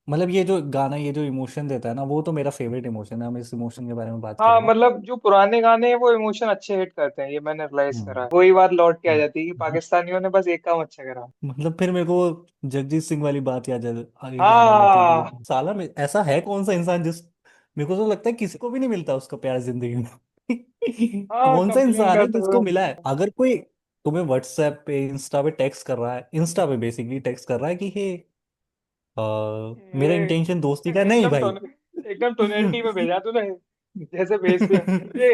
मतलब ये जो गाना ये जो इमोशन देता है ना, वो तो मेरा फेवरेट इमोशन है। हम इस इमोशन के बारे में बात हाँ करेंगे। मतलब जो पुराने गाने हैं वो इमोशन अच्छे हिट करते हैं, ये मैंने रियलाइज करा हम्म। है। वही बात लौट के आ जाती है कि हम्म। पाकिस्तानियों ने बस एक काम अच्छा करा। मतलब फिर मेरे को जगजीत सिंह वाली बात याद याद आने लगती है हाँ कि साला में ऐसा है कौन सा इंसान जिस मेरे को तो लगता है किसी को भी नहीं मिलता उसका प्यार जिंदगी में। हाँ, कौन सा कंप्लेन इंसान है करते जिसको हुए। मिला है? अगर कोई तुम्हें व्हाट्सएप पे इंस्टा पे टेक्स्ट कर रहा है, इंस्टा पे बेसिकली टेक्स्ट कर रहा है कि हे मेरा ये इंटेंशन दोस्ती का नहीं एकदम भाई। एकदम टोनेलिटी में भेजा तूने, जैसे भेजते हैं ये।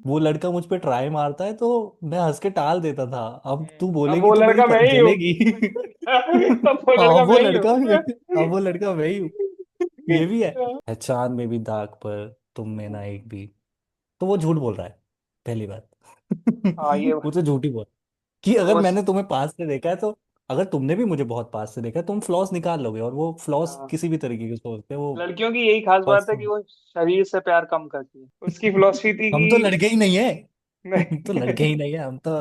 वो लड़का मुझ पे ट्राई मारता है तो मैं हंस के टाल देता था। अब तू अब बोलेगी वो तो मेरी लड़का मैं ही हूँ। जलेगी। अब वो हाँ लड़का वो मैं ही लड़का भी, हूँ। अब वो लड़का मैं ही हूँ। ये भी है चांद में भी दाग पर तुम में ना एक भी। तो वो झूठ बोल रहा है, पहली बात। हाँ ये वो तो झूठ ही बोल कि अगर वो मैंने तुम्हें पास से देखा है तो अगर तुमने भी मुझे बहुत पास से देखा है तुम फ्लॉस निकाल लोगे, और वो फ्लॉस हाँ, किसी भी तरीके के सोचते हैं वो। लड़कियों की यही खास बात बस है कि वो शरीर से प्यार कम करती है। उसकी फिलॉसफी थी हम तो कि लड़के ही नहीं है। हम तो लड़के नहीं। ही नहीं है, हम तो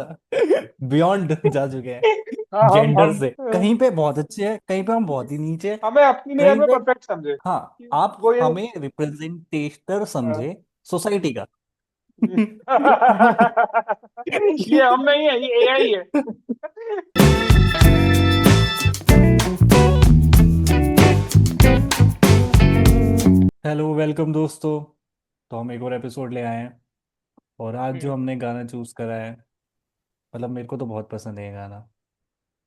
बियॉन्ड जा चुके हाँ हैं जेंडर से। कहीं पे बहुत अच्छे हैं, कहीं पे हम बहुत ही नीचे, हमें अपनी नजर कहीं में पे। परफेक्ट समझे हाँ, कि आप वो ये। हमें रिप्रेजेंटेटर हाँ। समझे सोसाइटी का। ये हम नहीं है, ये एआई है। हेलो वेलकम दोस्तों। तो हम एक और एपिसोड ले आए हैं, और आज जो हम्म। हमने गाना चूज करा है, मतलब मेरे को तो बहुत पसंद है ये गाना।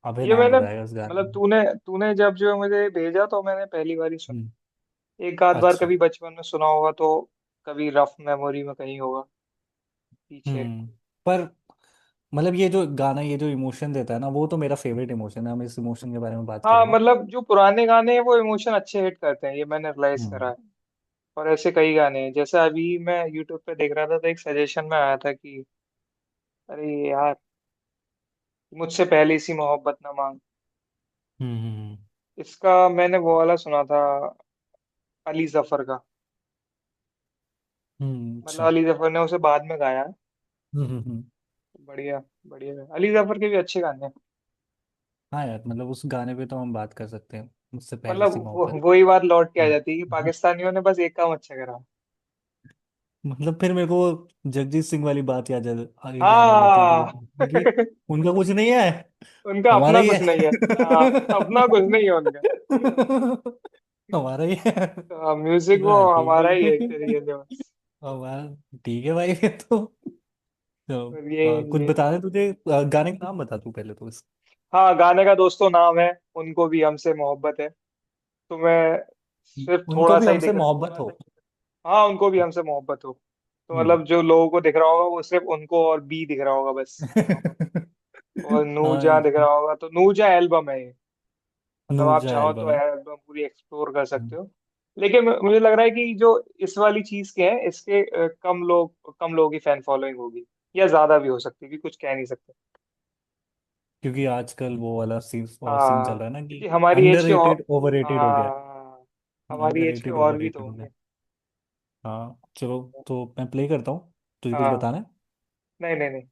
अभय ये नाम मैंने बताएगा इस गाने मतलब में। तूने तूने जब जो मुझे भेजा तो मैंने पहली बार ही हम्म। सुना। एक आध बार अच्छा। कभी बचपन में सुना होगा तो कभी रफ मेमोरी में कहीं होगा पीछे। पर मतलब ये जो गाना ये जो इमोशन देता है ना, वो तो मेरा फेवरेट इमोशन है। हम इस इमोशन के बारे में बात हाँ करेंगे। मतलब जो पुराने गाने हैं वो इमोशन अच्छे हिट करते हैं, ये मैंने रियलाइज करा हम्म। है। और ऐसे कई गाने हैं, जैसे अभी मैं यूट्यूब पे देख रहा था तो एक सजेशन में आया था कि अरे यार, मुझसे पहले सी मोहब्बत ना मांग। हम्म। इसका मैंने वो वाला सुना था, अली जफर का। मतलब अच्छा। अली जफर ने उसे बाद में गाया है। हम्म। बढ़िया, बढ़िया है। अली जफर के भी अच्छे गाने हैं। हाँ यार, मतलब उस गाने पे तो हम बात कर सकते हैं, मुझसे पहले मतलब सी मोहब्बत। वही बात लौट के आ हम्म। जाती है कि पाकिस्तानियों ने बस एक काम अच्छा करा। मतलब फिर मेरे को जगजीत सिंह वाली बात याद आने लगती है हाँ। कि उनका कुछ नहीं है, उनका हमारा अपना ही है। कुछ नहीं है। हाँ, अपना कुछ नहीं है उनका। हमारा ही है। म्यूजिक वो हाँ ठीक हमारा ही है एक है। तरीके से बस। हमारा ठीक है भाई फिर तो और कुछ ये बता दे तुझे। गाने का नाम बता तू पहले तो इस। हाँ, गाने का दोस्तों नाम है, उनको भी हमसे मोहब्बत है। तो मैं सिर्फ उनको थोड़ा भी सा ही हमसे दिख रहा। मोहब्बत हो। हाँ, उनको भी हमसे मोहब्बत हो। तो हम्म। मतलब जो लोगों को दिख रहा होगा वो सिर्फ उनको और बी दिख रहा होगा बस वहां पर। और हाँ, नूरजहां दिख रहा होगा, तो नूरजहां एल्बम है ये। मतलब आप नूरजहां चाहो तो एल्बम है। एल्बम पूरी एक्सप्लोर कर सकते हो। लेकिन मुझे लग रहा है कि जो इस वाली चीज के हैं इसके कम लोगों की फैन फॉलोइंग होगी, या ज्यादा भी हो सकती है कि कुछ कह नहीं सकते। क्योंकि आजकल वो वाला सीन चल हाँ, रहा है ना कि क्योंकि हमारी एज के और अंडररेटेड ओवररेटेड हो गया। हाँ, हमारी एज के अंडररेटेड और भी तो ओवररेटेड हो गया। होंगे। हाँ चलो, तो मैं प्ले करता हूँ, तुझे कुछ हाँ। बताना है? नहीं नहीं नहीं।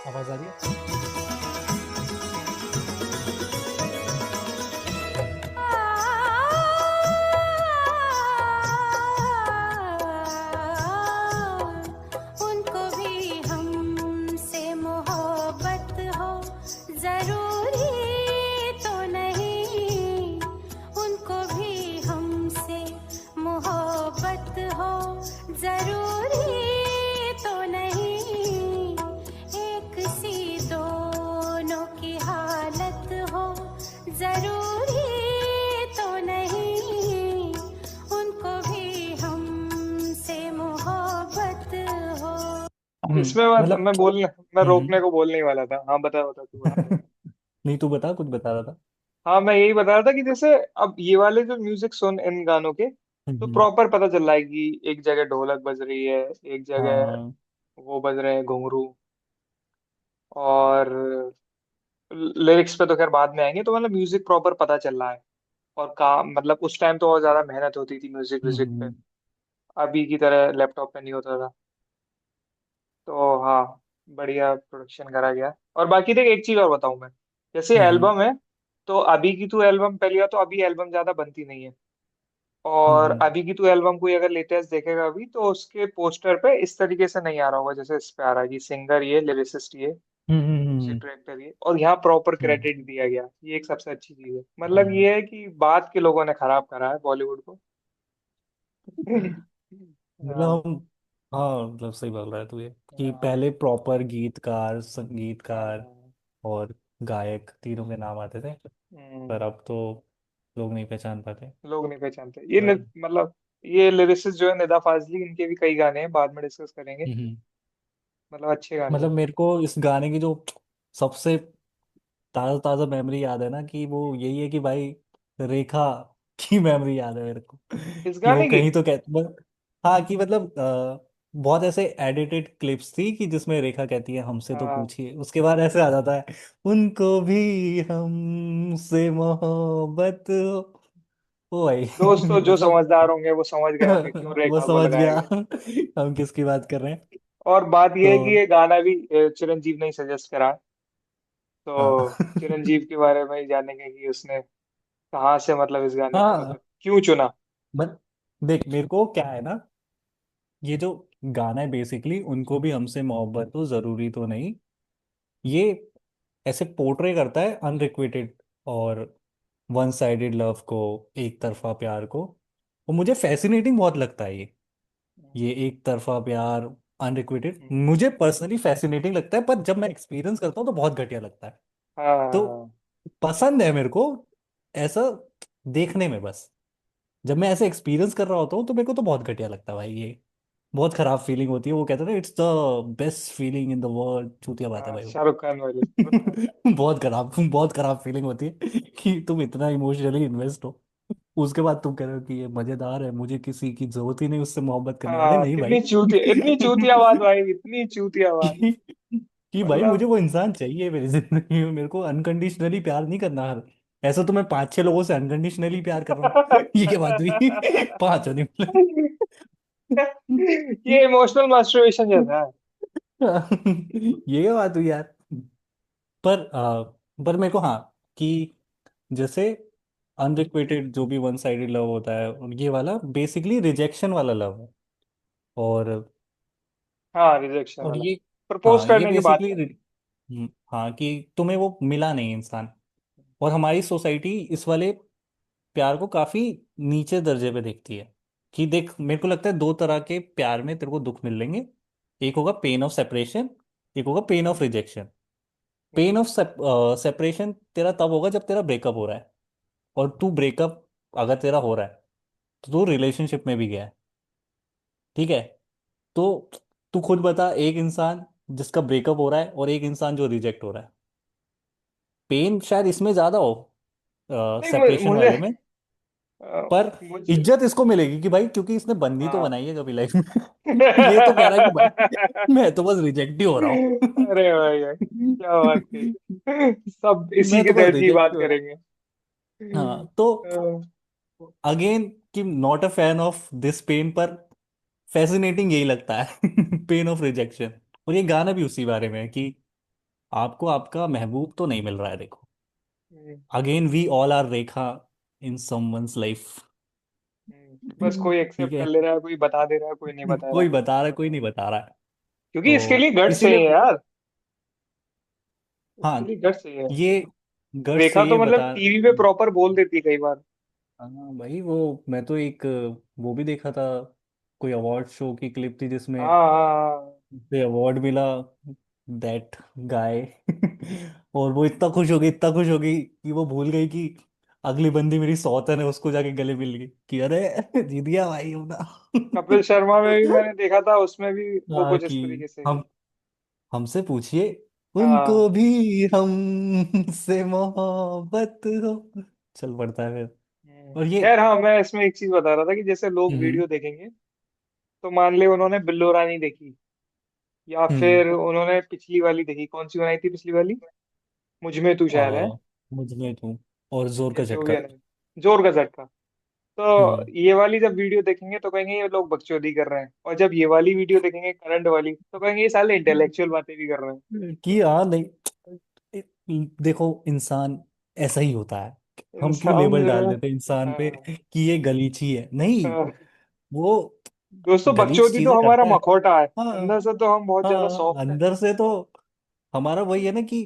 आवाज आ रही है? उनको भी हमसे मोहब्बत हो जरूरी तो नहीं, उनको भी हमसे मोहब्बत हो जरूरी तो नहीं, एक सी दोनों की हालत हो जरूरी तो नहीं, उनको भी हमसे मोहब्बत हो। इसमें मतलब मैं हम्म। रोकने को बोलने ही वाला था। हाँ बता बता, तू बता। नहीं तू बता, कुछ बता रहा था। हाँ, मैं यही बता रहा था कि जैसे अब ये वाले जो म्यूजिक सुन इन गानों के, तो हम्म। प्रॉपर पता चल रहा है कि एक जगह ढोलक बज रही है, एक जगह हाँ। वो बज रहे हैं घुंघरू। और लिरिक्स पे तो खैर बाद में आएंगे, तो मतलब म्यूजिक प्रॉपर पता चल रहा है। और काम मतलब उस टाइम तो और ज्यादा मेहनत होती थी म्यूजिक व्यूजिक पे, हम्म। अभी की तरह लैपटॉप पे नहीं होता था। तो हाँ, बढ़िया प्रोडक्शन करा गया। और बाकी देख, एक चीज और बताऊं मैं, जैसे हम्म। एल्बम है, तो अभी की तू एल्बम, पहली बात तो अभी एल्बम ज्यादा बनती नहीं है। और हम्म अभी की तू एल्बम कोई अगर लेटेस्ट देखेगा अभी, तो उसके पोस्टर पे इस तरीके से नहीं आ रहा होगा जैसे इस पे आ रहा है कि सिंगर ये, लिरिसिस्ट ये, हम्म म्यूजिक डायरेक्टर ये, और यहाँ प्रॉपर हम्म क्रेडिट दिया गया। ये एक सबसे अच्छी चीज है, मतलब हम्म। ये है कि बाद के लोगों ने खराब करा है बॉलीवुड को। हाँ मतलब हम, हाँ मतलब सही बोल रहा है तू ये, कि हाँ पहले प्रॉपर गीतकार, संगीतकार हाँ। और गायक तीनों के नाम आते थे, पर हम्म, अब तो लोग नहीं पहचान पाते। लोग नहीं पहचानते ये पर मतलब ये लिरिसिस्ट जो है निदा फाजली, इनके भी कई गाने हैं, बाद में डिस्कस करेंगे। हम्म, मतलब अच्छे गाने मतलब हैं। मेरे को इस गाने की जो सबसे ताज़ा ताज़ा मेमोरी याद है ना, कि वो यही है कि भाई, रेखा की मेमोरी याद है मेरे को, इस कि वो गाने की। कहीं तो हाँ, कि मतलब बहुत ऐसे एडिटेड क्लिप्स थी कि जिसमें रेखा कहती है हमसे तो हाँ, पूछिए, उसके बाद ऐसे आ जाता है, उनको भी हमसे मोहब्बत हो। ओ भाई दोस्तों जो मतलब समझदार होंगे वो समझ गए होंगे क्यों वो रेखा को समझ लगाया गया गया। हम किसकी बात कर रहे हैं। और बात यह तो है कि ये गाना भी चिरंजीव ने ही सजेस्ट करा है। हाँ तो चिरंजीव के बारे में ही जानेंगे कि उसने कहाँ से मतलब इस गाने को हाँ, मतलब क्यों चुना। बट देख मेरे को क्या है ना, ये जो गाना है बेसिकली, उनको भी हमसे मोहब्बत हो जरूरी तो नहीं, ये ऐसे पोर्ट्रे करता है अनरिक्विटेड और वन साइडेड लव को, एक तरफा प्यार को। और मुझे फैसिनेटिंग बहुत लगता है ये एक तरफा प्यार, अनरिक्विटेड, मुझे पर्सनली फैसिनेटिंग लगता है, पर जब मैं एक्सपीरियंस करता हूँ तो बहुत घटिया लगता है। हाँ तो हाँ। पसंद है मेरे को ऐसा देखने में, बस जब मैं ऐसे एक्सपीरियंस कर रहा होता हूँ तो मेरे को तो बहुत घटिया लगता है भाई ये, बहुत खराब फीलिंग होती है। वो कहते हैं ना, it's the best feeling in the world, चूतिया बात है हाँ, भाई वो। शाहरुख खान वाली। बहुत खराब फीलिंग होती है कि तुम इतना इमोशनली इन्वेस्ट हो, उसके बाद तुम कह रहे हो कि ये मजेदार है, मुझे किसी की जरूरत ही नहीं उससे मोहब्बत करने। अरे हाँ, नहीं भाई, इतनी चूतिया बात भाई, इतनी चूतिया बात। कि, कि भाई मुझे मतलब वो इंसान चाहिए मेरी जिंदगी में, मेरे को अनकंडीशनली प्यार नहीं करना हर। ऐसा तो मैं 5-6 लोगों से अनकंडीशनली प्यार कर रहा हूँ ये क्या बात हुई पांचों नहीं मिले। ये इमोशनल मास्टरबेशन जैसा है। ये क्या बात हुई यार। पर पर मेरे को हाँ, कि जैसे अनरिक्वेटेड जो भी वन साइडेड लव होता है, ये वाला बेसिकली रिजेक्शन वाला लव है। और हाँ, रिजेक्शन और वाला, ये, प्रपोज हाँ ये करने की बात बेसिकली, कर। हाँ कि तुम्हें वो मिला नहीं इंसान। और हमारी सोसाइटी इस वाले प्यार को काफी नीचे दर्जे पे देखती है, कि देख मेरे को लगता है दो तरह के प्यार में तेरे को दुख मिल लेंगे, एक होगा पेन ऑफ सेपरेशन, एक होगा pain of rejection. Pain of separation तेरा तब होगा जब तेरा ब्रेकअप हो रहा है, और तू ब्रेकअप अगर तेरा हो रहा है तो तू रिलेशनशिप में भी गया है, ठीक है। तो तू खुद बता, एक इंसान जिसका ब्रेकअप हो रहा है और एक इंसान जो रिजेक्ट हो रहा है, पेन शायद इसमें ज्यादा हो नहीं, सेपरेशन मुझे वाले में, अ, पर मुझे इज्जत इसको मिलेगी कि भाई क्योंकि इसने बंदी तो हाँ। बनाई है कभी लाइफ में ये तो कह रहा है कि भाई मैं तो बस रिजेक्ट ही हो रहा हूँ अरे भाई भाई, क्या बात कही, सब इसी मैं के तो बस दर्द की रिजेक्ट बात ही हो रहा करेंगे। हूँ। हाँ तो अगेन, कि not a fan of this pen, पर फैसिनेटिंग यही लगता है पेन ऑफ रिजेक्शन। और ये गाना भी उसी बारे में है कि आपको आपका महबूब तो नहीं मिल रहा है, देखो, again we all are Rekha in someone's life बस कोई ठीक एक्सेप्ट कर है, ले रहा है, कोई बता दे रहा है, कोई नहीं बता रहा। कोई बता रहा है कोई नहीं बता रहा है। क्योंकि इसके लिए तो गट्स इसीलिए चाहिए यार, इसके हाँ, लिए गट्स चाहिए। ये गट्स रेखा तो चाहिए मतलब बता। टीवी पे प्रॉपर बोल देती है कई बार। हाँ भाई, वो मैं तो एक वो भी देखा था, कोई अवार्ड शो की क्लिप थी जिसमें हाँ हाँ उसे अवार्ड मिला, दैट गाय और वो इतना खुश हो गई, इतना खुश हो गई कि वो भूल गई कि अगली बंदी मेरी सौतन है, उसको जाके गले मिल गई कि अरे जीत गया भाई होना कपिल शर्मा में भी मैंने देखा था, उसमें भी वो हाँ, कुछ इस कि तरीके से। हम हमसे पूछिए, हाँ। उनको भी हमसे मोहब्बत हो, चल पड़ता है फिर। और ये खैर, हाँ, मैं इसमें एक चीज बता रहा था कि जैसे लोग हम्म वीडियो देखेंगे, तो मान ले उन्होंने बिल्लो रानी देखी, या हम्म फिर उन्होंने पिछली वाली देखी, कौन सी बनाई थी पिछली वाली, मुझ में तू शायद है, मुझ में तू, और जोर या का जो भी झटका। है ना, जोर का झटका। तो हम्म ये वाली जब वीडियो देखेंगे तो कहेंगे ये लोग बकचोदी कर रहे हैं, और जब ये वाली वीडियो देखेंगे करंट वाली तो कहेंगे ये साले इंटेलेक्चुअल बातें भी कर रहे हैं। कि हाँ नहीं, देखो इंसान ऐसा ही होता है। हम क्यों इंसान लेबल जो डाल है। देते हैं इंसान पे हाँ। कि ये गलीची है? नहीं, हाँ। वो दोस्तों, बच्चों गलीच की तो चीजें हमारा करता है। मखौटा है, हाँ। अंदर से तो हम बहुत ज्यादा हाँ, सॉफ्ट है। अंदर से तो हमारा वही है ना कि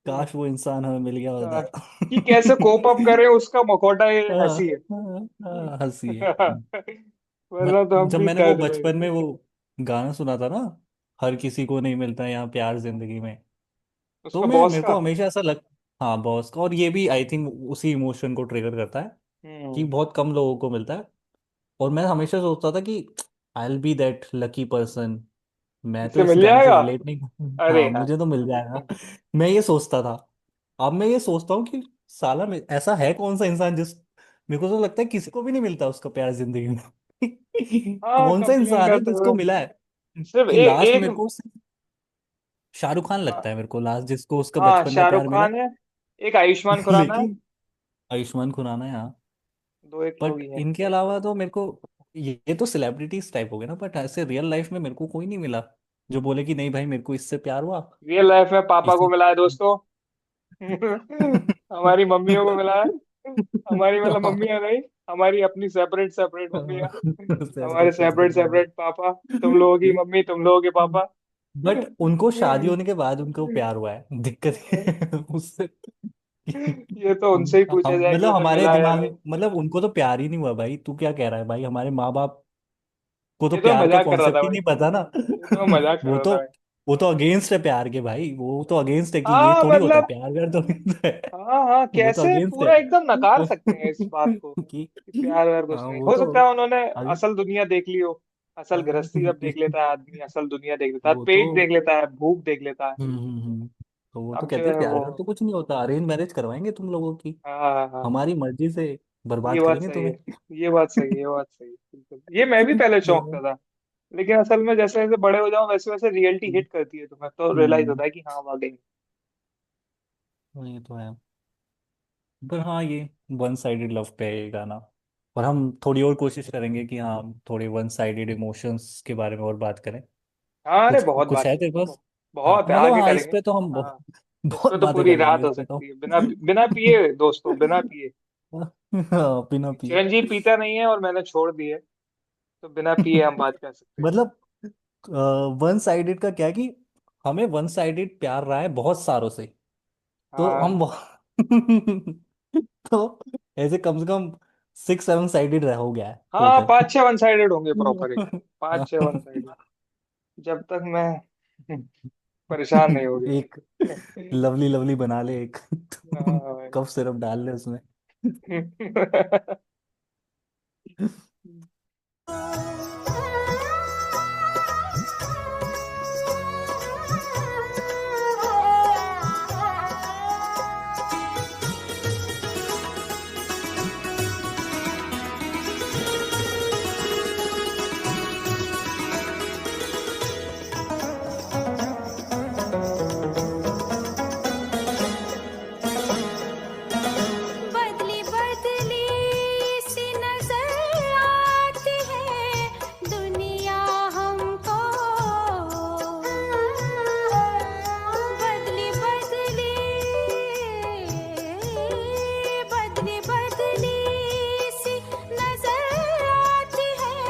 काश वो इंसान हमें मिल गया हाँ, होता। कि कैसे कोप अप करें, उसका मखौटा ये हाँ। हंसी है। हाँ, हाँ, हंसी है। वरना तो हम जब भी मैंने वो दर्द में बचपन में वो गाना सुना था ना, हर किसी को नहीं मिलता यहाँ प्यार जिंदगी में, तो उसका मैं बॉस मेरे का। को हमेशा ऐसा लग, हाँ बॉस का, और ये भी आई थिंक उसी इमोशन को ट्रिगर करता है कि हम्म। बहुत कम लोगों को मिलता है। और मैं हमेशा सोचता था कि I will be that lucky person, मैं तो इसे इस मिल गाने से जाएगा। रिलेट नहीं अरे हाँ यार। मुझे तो मिल जाएगा। मैं ये सोचता था। अब मैं ये सोचता हूँ कि साला ऐसा है कौन सा इंसान जिस, मेरे को तो लगता है किसी को भी नहीं मिलता उसका प्यार जिंदगी में। हाँ, कौन सा कंप्लेन इंसान है करते जिसको हुए। मिला है सिर्फ कि लास्ट एक। मेरे को शाहरुख खान लगता है हाँ। मेरे को लास्ट जिसको उसका हाँ, बचपन में शाहरुख प्यार मिला खान है। एक आयुष्मान है। खुराना है। लेकिन आयुष्मान खुराना है हाँ। दो एक लोग बट ही हैं। इनके अलावा तो मेरे को, ये तो सेलिब्रिटीज टाइप हो गए ना, बट ऐसे रियल लाइफ में मेरे को कोई नहीं मिला जो बोले कि नहीं भाई मेरे को इससे प्यार हुआ। रियल लाइफ में पापा को इसी मिला है दोस्तों। हमारी मम्मियों को मिला है। हमारी मतलब मम्मियाँ नहीं, हमारी अपनी सेपरेट सेपरेट मम्मियाँ। हमारे separate separate separate mummy. Separate papa. तुम लोगों की मम्मी, तुम लोगों के पापा। बट उनको शादी होने के बाद उनको प्यार हुआ है, दिक्कत ये है उससे। ये तो उनसे ही पूछा हम जाए कि मतलब उन्हें हमारे मिला या दिमाग, नहीं। मतलब उनको तो प्यार ही नहीं हुआ भाई, तू क्या कह रहा है भाई, हमारे माँ बाप को तो ये तो मैं प्यार का मजाक कर रहा था कॉन्सेप्ट ही भाई। नहीं पता ना। ये तो मैं मजाक कर वो रहा तो था भाई। वो तो अगेंस्ट है प्यार के भाई, वो तो अगेंस्ट है कि ये हाँ थोड़ी होता है मतलब। प्यार, व्यार थोड़ी होता है। हाँ हाँ, वो तो कैसे अगेंस्ट है। पूरा एकदम नकार सकते हैं इस बात को कि कि प्यार व्यार कुछ हाँ नहीं वो हो तो सकता है। उन्होंने अगे असल दुनिया देख ली हो। असल गृहस्थी जब देख लेता है आदमी, असल दुनिया देख लेता है, वो तो पेट देख लेता है, भूख देख लेता है। तो वो तो अब जो कहते हैं है प्यार वो। व्यार तो कुछ नहीं होता, अरेंज मैरिज करवाएंगे तुम लोगों की, हाँ हाँ हाँ। हमारी मर्जी से ये बर्बाद बात करेंगे सही है। तुम्हें। ये बात सही है, ये बात सही है, बिल्कुल। ये मैं भी पहले चौंकता था। लेकिन असल में जैसे जैसे बड़े हो जाओ, वैसे वैसे रियलिटी हिट करती है तुम्हें, तो रियलाइज हम्म होता है कि हाँ, वाकई। ये तो है। पर हाँ ये वन साइडेड लव पे है ये गाना। और हम थोड़ी और कोशिश करेंगे कि हाँ थोड़े वन साइडेड इमोशंस के बारे में और बात करें। हाँ, अरे कुछ बहुत कुछ बात है करें। तेरे पास? हाँ बहुत है, मतलब आगे हाँ इस करेंगे। पे तो हम हाँ। इस बहुत पे तो बातें पूरी कर लेंगे रात इस हो पे तो। सकती है, बिना बिना पिए दोस्तों, बिना पिए। हाँ बिना पिए। चिरंजीव पीता नहीं है और मैंने छोड़ दी है। तो बिना पिए हम बात कर सकते हैं। मतलब वन साइडेड का क्या है कि हमें वन साइडेड प्यार रहा है बहुत सालों से, तो हम हाँ तो ऐसे कम से कम 6 7 साइडेड रह हो गया है हाँ, टोटल। 5 6 वन साइडेड होंगे प्रॉपर एकदम। 5 6 वन साइडेड। जब तक मैं परेशान नहीं हो एक गया। लवली लवली बना ले एक, हाँ भाई। कफ सिरप डाल ले उसमें। बदली बदली सी नजर आती है दुनिया हमको। बदली बदली बदली बदली सी नजर आती है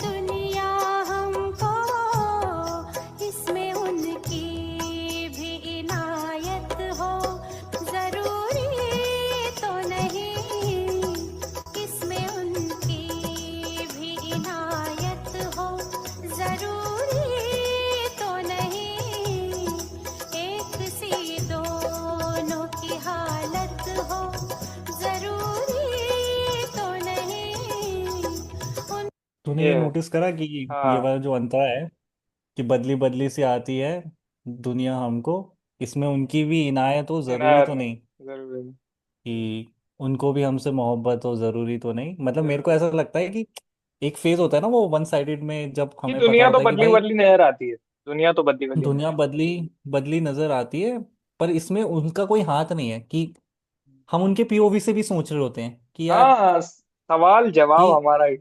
दुनिया हमको। इसमें उनकी भी इनायत हो जरूरी तो नहीं। इसमें उनकी भी इनायत हो जरूरी तो नहीं। एक सी दोनों की हालत हो जरूरी तो नहीं। उन तूने ये ये है। नोटिस करा कि ये हाँ। वाला जो अंतरा है कि बदली बदली सी आती है दुनिया हमको, इसमें उनकी भी इनायत हो जरूरी इनायत तो हो नहीं, जरूरी नहीं। कि उनको भी हमसे मोहब्बत हो जरूरी तो नहीं। मतलब मेरे को जरूरी। ऐसा लगता है कि एक फेज होता है ना वो वन साइडेड में, जब कि हमें पता दुनिया तो होता है कि बदली भाई बदली नजर आती है। दुनिया तो बदली बदली नजर दुनिया बदली बदली नजर आती है, पर इसमें उनका कोई हाथ नहीं है कि हम उनके पीओवी से भी सोच रहे होते हैं कि यार हाँ, सवाल जवाब कि हमारा ही।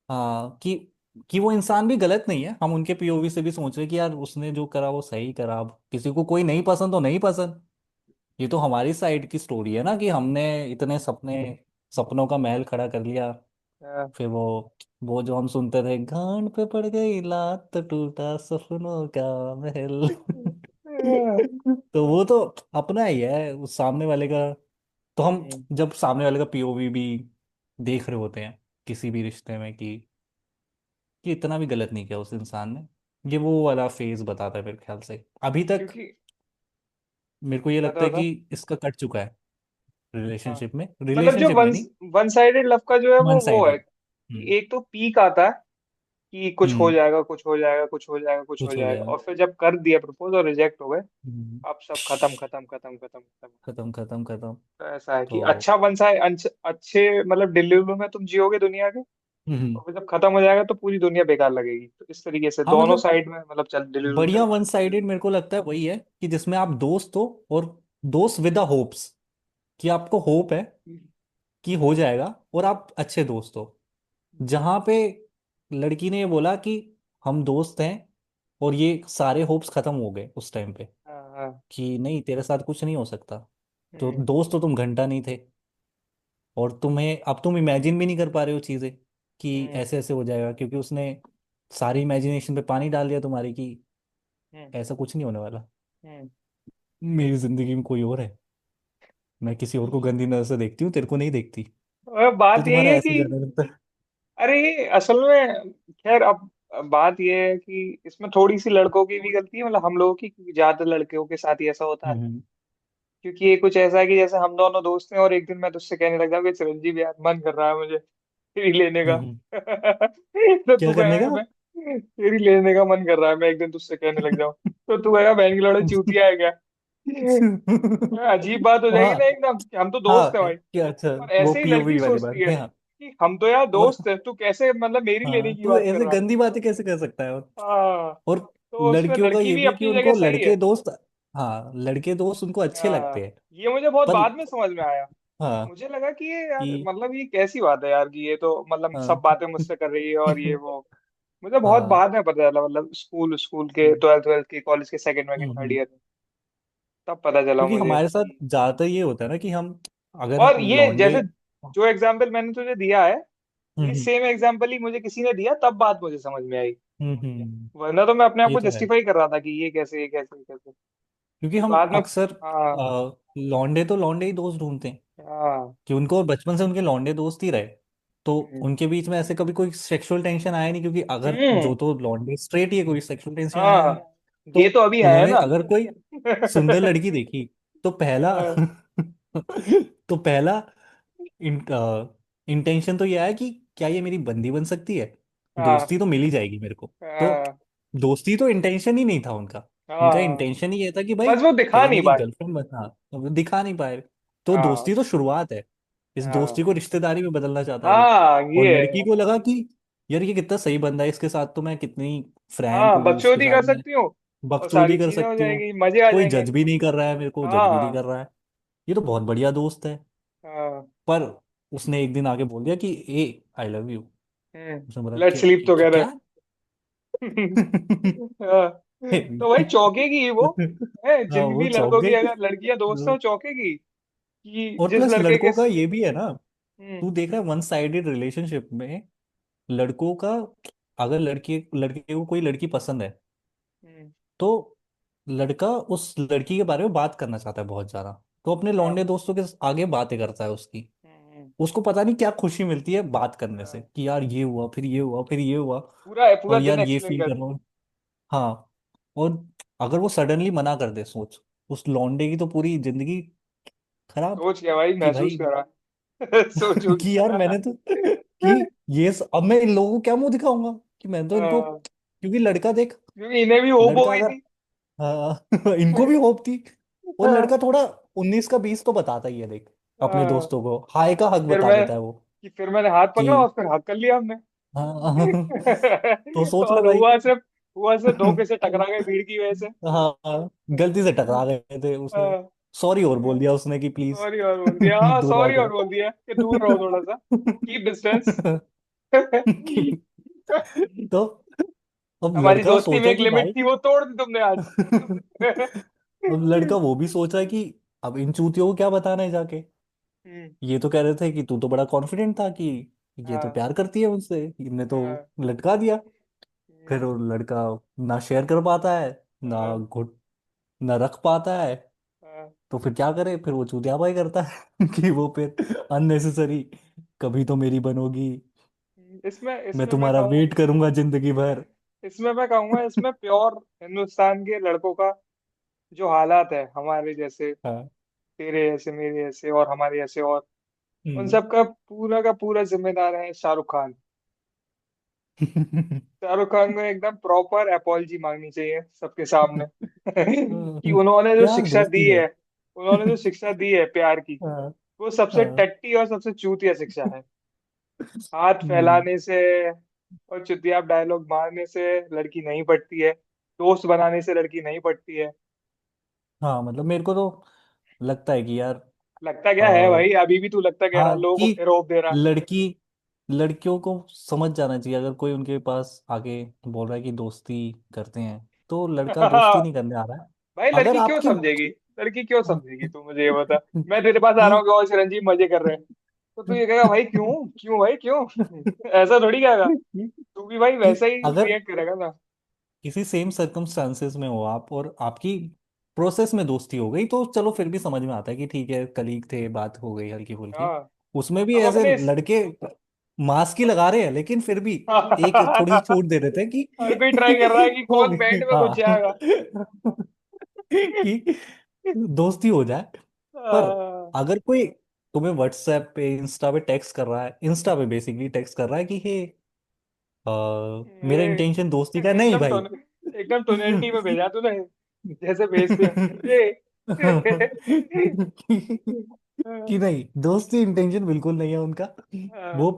हाँ कि वो इंसान भी गलत नहीं है, हम उनके पीओवी से भी सोच रहे हैं कि यार उसने जो करा वो सही करा, अब किसी को कोई नहीं पसंद तो नहीं पसंद, ये तो हमारी साइड की स्टोरी है ना, कि हमने इतने सपनों का महल खड़ा कर लिया। हाँ। फिर वो जो हम सुनते थे, गांड पे पड़ गई लात तो टूटा सपनों का महल। तो वो तो अपना ही है उस सामने वाले का। तो हम हम्म, जब सामने वाले का पीओवी भी देख रहे होते हैं किसी भी रिश्ते में, कि इतना भी गलत नहीं किया उस इंसान ने, ये वो वाला फेज बताता है मेरे ख्याल से अभी तक। क्योंकि मेरे को ये लगता बता है था। कि इसका कट चुका है हाँ, रिलेशनशिप में, मतलब जो रिलेशनशिप में वन नहीं, वन साइडेड लव का जो है वन वो है साइडेड। कि एक तो पीक आता है कि कुछ हो हम्म। जाएगा, कुछ हो जाएगा, कुछ हो जाएगा, कुछ हो कुछ हो जाएगा, जाएगा। और फिर जब कर दिया प्रपोज और रिजेक्ट हो गए, हम्म। अब सब खत्म खत्म खत्म खत्म खत्म। खत्म खत्म खत्म। तो ऐसा है कि तो अच्छा वन साइड अच्छे मतलब डिल्लू में तुम जियोगे दुनिया के, हम्म। और फिर जब खत्म हो जाएगा तो पूरी दुनिया बेकार लगेगी। तो इस तरीके से हाँ दोनों मतलब साइड में मतलब चल डिल्लू बढ़िया चलता वन साइडेड मेरे को लगता है वही है, कि जिसमें आप दोस्त हो, और दोस्त विद होप्स, कि आपको होप है है। कि हो जाएगा, और आप अच्छे दोस्त हो। जहां पे लड़की ने ये बोला कि हम दोस्त हैं, और ये सारे होप्स खत्म हो गए उस टाइम पे, हाँ हाँ। कि नहीं तेरे साथ कुछ नहीं हो सकता। तो हम्म दोस्त तो तुम घंटा नहीं थे, और तुम्हें अब तुम इमेजिन भी नहीं कर पा रहे हो चीजें, कि हम्म ऐसे ऐसे हो जाएगा, क्योंकि उसने सारी इमेजिनेशन पे पानी डाल दिया तुम्हारी, कि हम्म ऐसा कुछ नहीं होने वाला, हम्म। मेरी जिंदगी में कोई और है, मैं किसी और को गंदी नजर से देखती हूँ, तेरे को नहीं देखती। और तो बात यही तुम्हारा है ऐसे कि जाने लगता है। अरे असल में खैर अब बात ये है कि इसमें थोड़ी सी लड़कों की भी गलती है, मतलब हम लोगों की, क्योंकि ज्यादा लड़कियों के साथ ही ऐसा होता है। हम्म। क्योंकि ये कुछ ऐसा है कि जैसे हम दोनों दोस्त हैं और एक दिन मैं तुझसे कहने लग जाऊँ कि चिरंजीव यार मन कर रहा है मुझे तेरी लेने का। हम्म। तो क्या तू करने कहेगा का? मैं तेरी लेने का मन कर रहा है, मैं एक दिन तुझसे कहने लग जाऊँ, तो तू कहेगा बहन की लड़े चूतिया है क्या। अजीब बात हो जाएगी ना हाँ। एकदम कि हम तो हाँ दोस्त हैं भाई। क्या, अच्छा। और वो ऐसे ही पीओवी लड़की वाली सोचती बात है है, हाँ। कि हम तो यार और दोस्त है, तू कैसे मतलब मेरी लेने हाँ, की तू बात कर ऐसे रहा है। गंदी बातें कैसे कर सकता है? हाँ। और तो उसमें लड़कियों का लड़की ये भी भी है कि अपनी जगह उनको सही है। लड़के दोस्त, हाँ लड़के दोस्त उनको अच्छे लगते हाँ, हैं। ये मुझे बहुत पर बाद में समझ में आया। हाँ मुझे लगा कि ये यार कि मतलब ये कैसी बात है यार कि ये तो मतलब सब हाँ। बातें मुझसे कर रही है और ये वो। मुझे बहुत हाँ। बाद में पता चला, मतलब स्कूल स्कूल के हम्म। ट्वेल्थ के कॉलेज के सेकंड वेकंड थर्ड हम्म। ईयर में, तब पता चला क्योंकि मुझे हमारे साथ कि ज्यादातर ये होता है ना, कि हम अगर और ये लौंडे। जैसे जो एग्जाम्पल मैंने तुझे दिया है, ये हम्म। सेम एग्जाम्पल ही मुझे किसी ने दिया, तब बात मुझे समझ में आई। हम्म। वरना तो मैं अपने आप ये को तो है, जस्टिफाई कर रहा था कि ये कैसे, ये कैसे, ये कैसे। क्योंकि फिर हम बाद में अक्सर हाँ लौंडे तो लौंडे ही दोस्त ढूंढते हैं, हाँ। कि उनको बचपन से उनके लौंडे दोस्त ही रहे, तो हम्म उनके बीच में ऐसे कभी कोई सेक्सुअल टेंशन आया नहीं, क्योंकि अगर जो हम्म, तो लौंडे स्ट्रेट ही है, कोई सेक्सुअल टेंशन आया नहीं। हाँ तो ये तो अभी है उन्होंने ना। अगर कोई सुंदर लड़की देखी, तो पहला हाँ तो पहला इंटेंशन तो ये आया कि क्या ये मेरी बंदी बन सकती है, हाँ दोस्ती तो मिल ही जाएगी मेरे को। तो हाँ दोस्ती तो इंटेंशन ही नहीं था उनका। उनका हाँ। इंटेंशन ही ये था कि भाई बस वो दिखा ये नहीं मेरी पाए। गर्लफ्रेंड बता, तो वो दिखा नहीं पाए। तो हाँ दोस्ती तो शुरुआत है, इस दोस्ती हाँ को रिश्तेदारी में बदलना चाहता है वो। हाँ और ये लड़की है। को लगा कि यार ये कितना सही बंदा है, इसके साथ तो मैं कितनी फ्रैंक हाँ हूँ, इसके बकचोदी साथ कर मैं सकती हूँ और बकचोदी सारी कर चीजें हो सकती हूँ, जाएगी, मजे आ कोई जाएंगे। जज भी नहीं कर रहा है मेरे को, जज भी नहीं हाँ कर रहा है, ये तो बहुत बढ़िया दोस्त है। हाँ। पर उसने एक दिन आके बोल दिया कि ए आई लव यू। उसने बोला लेट्स स्लीप टुगेदर। क्या? हाँ, तो भाई चौंकेगी ही वो। है हाँ जिन वो भी चौंक लड़कों की गई। अगर लड़कियां दोस्त हैं वो चौंकेगी कि और जिस प्लस लड़के के लड़कों का ये भी है ना, हम्म तू देख रहा है वन साइडेड रिलेशनशिप में लड़कों का, अगर लड़की लड़के को कोई लड़की पसंद है, हम्म, तो लड़का उस लड़की के बारे में बात करना चाहता है बहुत ज्यादा, तो अपने हाँ लौंडे दोस्तों के आगे बातें करता है उसकी। हम्म, उसको पता नहीं क्या खुशी मिलती है बात करने से, हाँ। कि यार ये हुआ, फिर ये हुआ, फिर ये हुआ, पूरा और दिन यार ये एक्सप्लेन फील कर। कर रहा हूँ। हाँ। और अगर वो सडनली मना कर दे, सोच, उस लौंडे की तो पूरी जिंदगी खराब, सोच क्या भाई, कि महसूस भाई कर रहा है। सोचो कि यार क्या। मैंने तो कि अब मैं इन लोगों को क्या मुंह दिखाऊंगा, कि मैं तो इनको, हाँ, क्योंकि लड़का देख, क्योंकि इन्हें भी होप हो लड़का गई अगर, थी। हाँ इनको भी होप थी, और हाँ, लड़का थोड़ा 19 का 20 तो बताता ही है, देख अपने हाँ, दोस्तों को हाय का हक फिर बता मैं देता है वो, फिर मैंने हाथ पकड़ा और कि फिर हक कर लिया हमने। हाँ तो सोच ले और भाई। हुआ सिर्फ धोखे से टकरा गए भीड़ की वजह से। हाँ गलती से टकरा गए थे उसने, सॉरी और बोल दिया उसने कि प्लीज सॉरी और बोल दिया, हाँ दूर रहा सॉरी और करो। बोल दिया कि दूर रहो थोड़ा सा, कीप डिस्टेंस। तो अब हमारी लड़का दोस्ती में सोचा एक कि लिमिट भाई थी, वो तोड़ दी तुमने आज। अब लड़का वो भी सोचा कि अब इन चूतियों को क्या बताना है जाके। हम्म। ये तो कह रहे थे कि तू तो बड़ा कॉन्फिडेंट था कि ये तो हाँ। प्यार करती है उनसे, इनने तो हाँ। लटका दिया। फिर हम्म। वो लड़का ना शेयर कर पाता है, ना हाँ। घुट ना रख पाता है। हाँ। तो फिर क्या करे, फिर वो चूतियापाई करता है कि वो फिर अननेसेसरी, कभी तो मेरी बनोगी, इसमें मैं इसमें मैं तुम्हारा कहूँ वेट करूंगा जिंदगी भर। इसमें मैं कहूंगा इसमें प्योर हिंदुस्तान के लड़कों का जो हालात है, हमारे जैसे, हाँ। तेरे जैसे, मेरे जैसे और हमारे जैसे, और उन हम्म। सब का पूरा जिम्मेदार है शाहरुख खान। शाहरुख खान को एकदम प्रॉपर अपॉलजी मांगनी चाहिए सबके सामने कि उन्होंने जो प्यार शिक्षा दोस्ती दी है। है, उन्होंने जो शिक्षा दी है प्यार की, हाँ। वो सबसे हाँ। टट्टी और सबसे चूतिया शिक्षा है। हाथ हम्म। फैलाने से और चुतिया डायलॉग मारने से लड़की नहीं पटती है, दोस्त बनाने से लड़की नहीं पटती है। हाँ मतलब मेरे को तो लगता है कि यार, लगता क्या है आ, भाई, अभी भी तू लगता क्या रहा, हाँ लोगों को कि फेरोप दे रहा। लड़की लड़कियों को समझ जाना चाहिए, अगर कोई उनके पास आके बोल रहा है कि दोस्ती करते हैं, तो लड़का दोस्ती नहीं करने आ रहा है। भाई अगर लड़की क्यों आपकी समझेगी, लड़की क्यों हाँ, समझेगी, तू मुझे ये बता। मैं तेरे पास आ रहा कि हूँ कि और चिरंजीव मजे कर रहे हैं, तो तू ये कहेगा भाई क्यों, क्यों भाई क्यों ऐसा थोड़ी कहेगा, तू भी भाई कि वैसा ही अगर रिएक्ट करेगा ना। किसी सेम सर्कमस्टांसेस में हो आप, और आपकी प्रोसेस में दोस्ती हो गई, तो चलो फिर भी समझ में आता है कि ठीक है, कलीग थे, बात हो गई हल्की फुल्की। हाँ। उसमें भी अब ऐसे अपने लड़के मास्क ही लगा रहे हैं, लेकिन फिर भी एक थोड़ी सी छूट दे देते हैं कि हर कोई ट्राई कर रहा है कि हो कौन गए, बैंड में घुस हाँ जाएगा। कि दोस्ती हो जाए। पर हाँ। अगर कोई तुम्हें व्हाट्सएप पे, इंस्टा पे टेक्स्ट कर रहा है, इंस्टा पे बेसिकली टेक्स्ट कर रहा है कि हे, मेरा ए, इंटेंशन दोस्ती का नहीं एकदम भाई। टोन एकदम टोनेलिटी में भेजा तूने, जैसे भेजते हैं ए कि नहीं, दोस्ती इंटेंशन बिल्कुल नहीं है उनका, हाँ। वो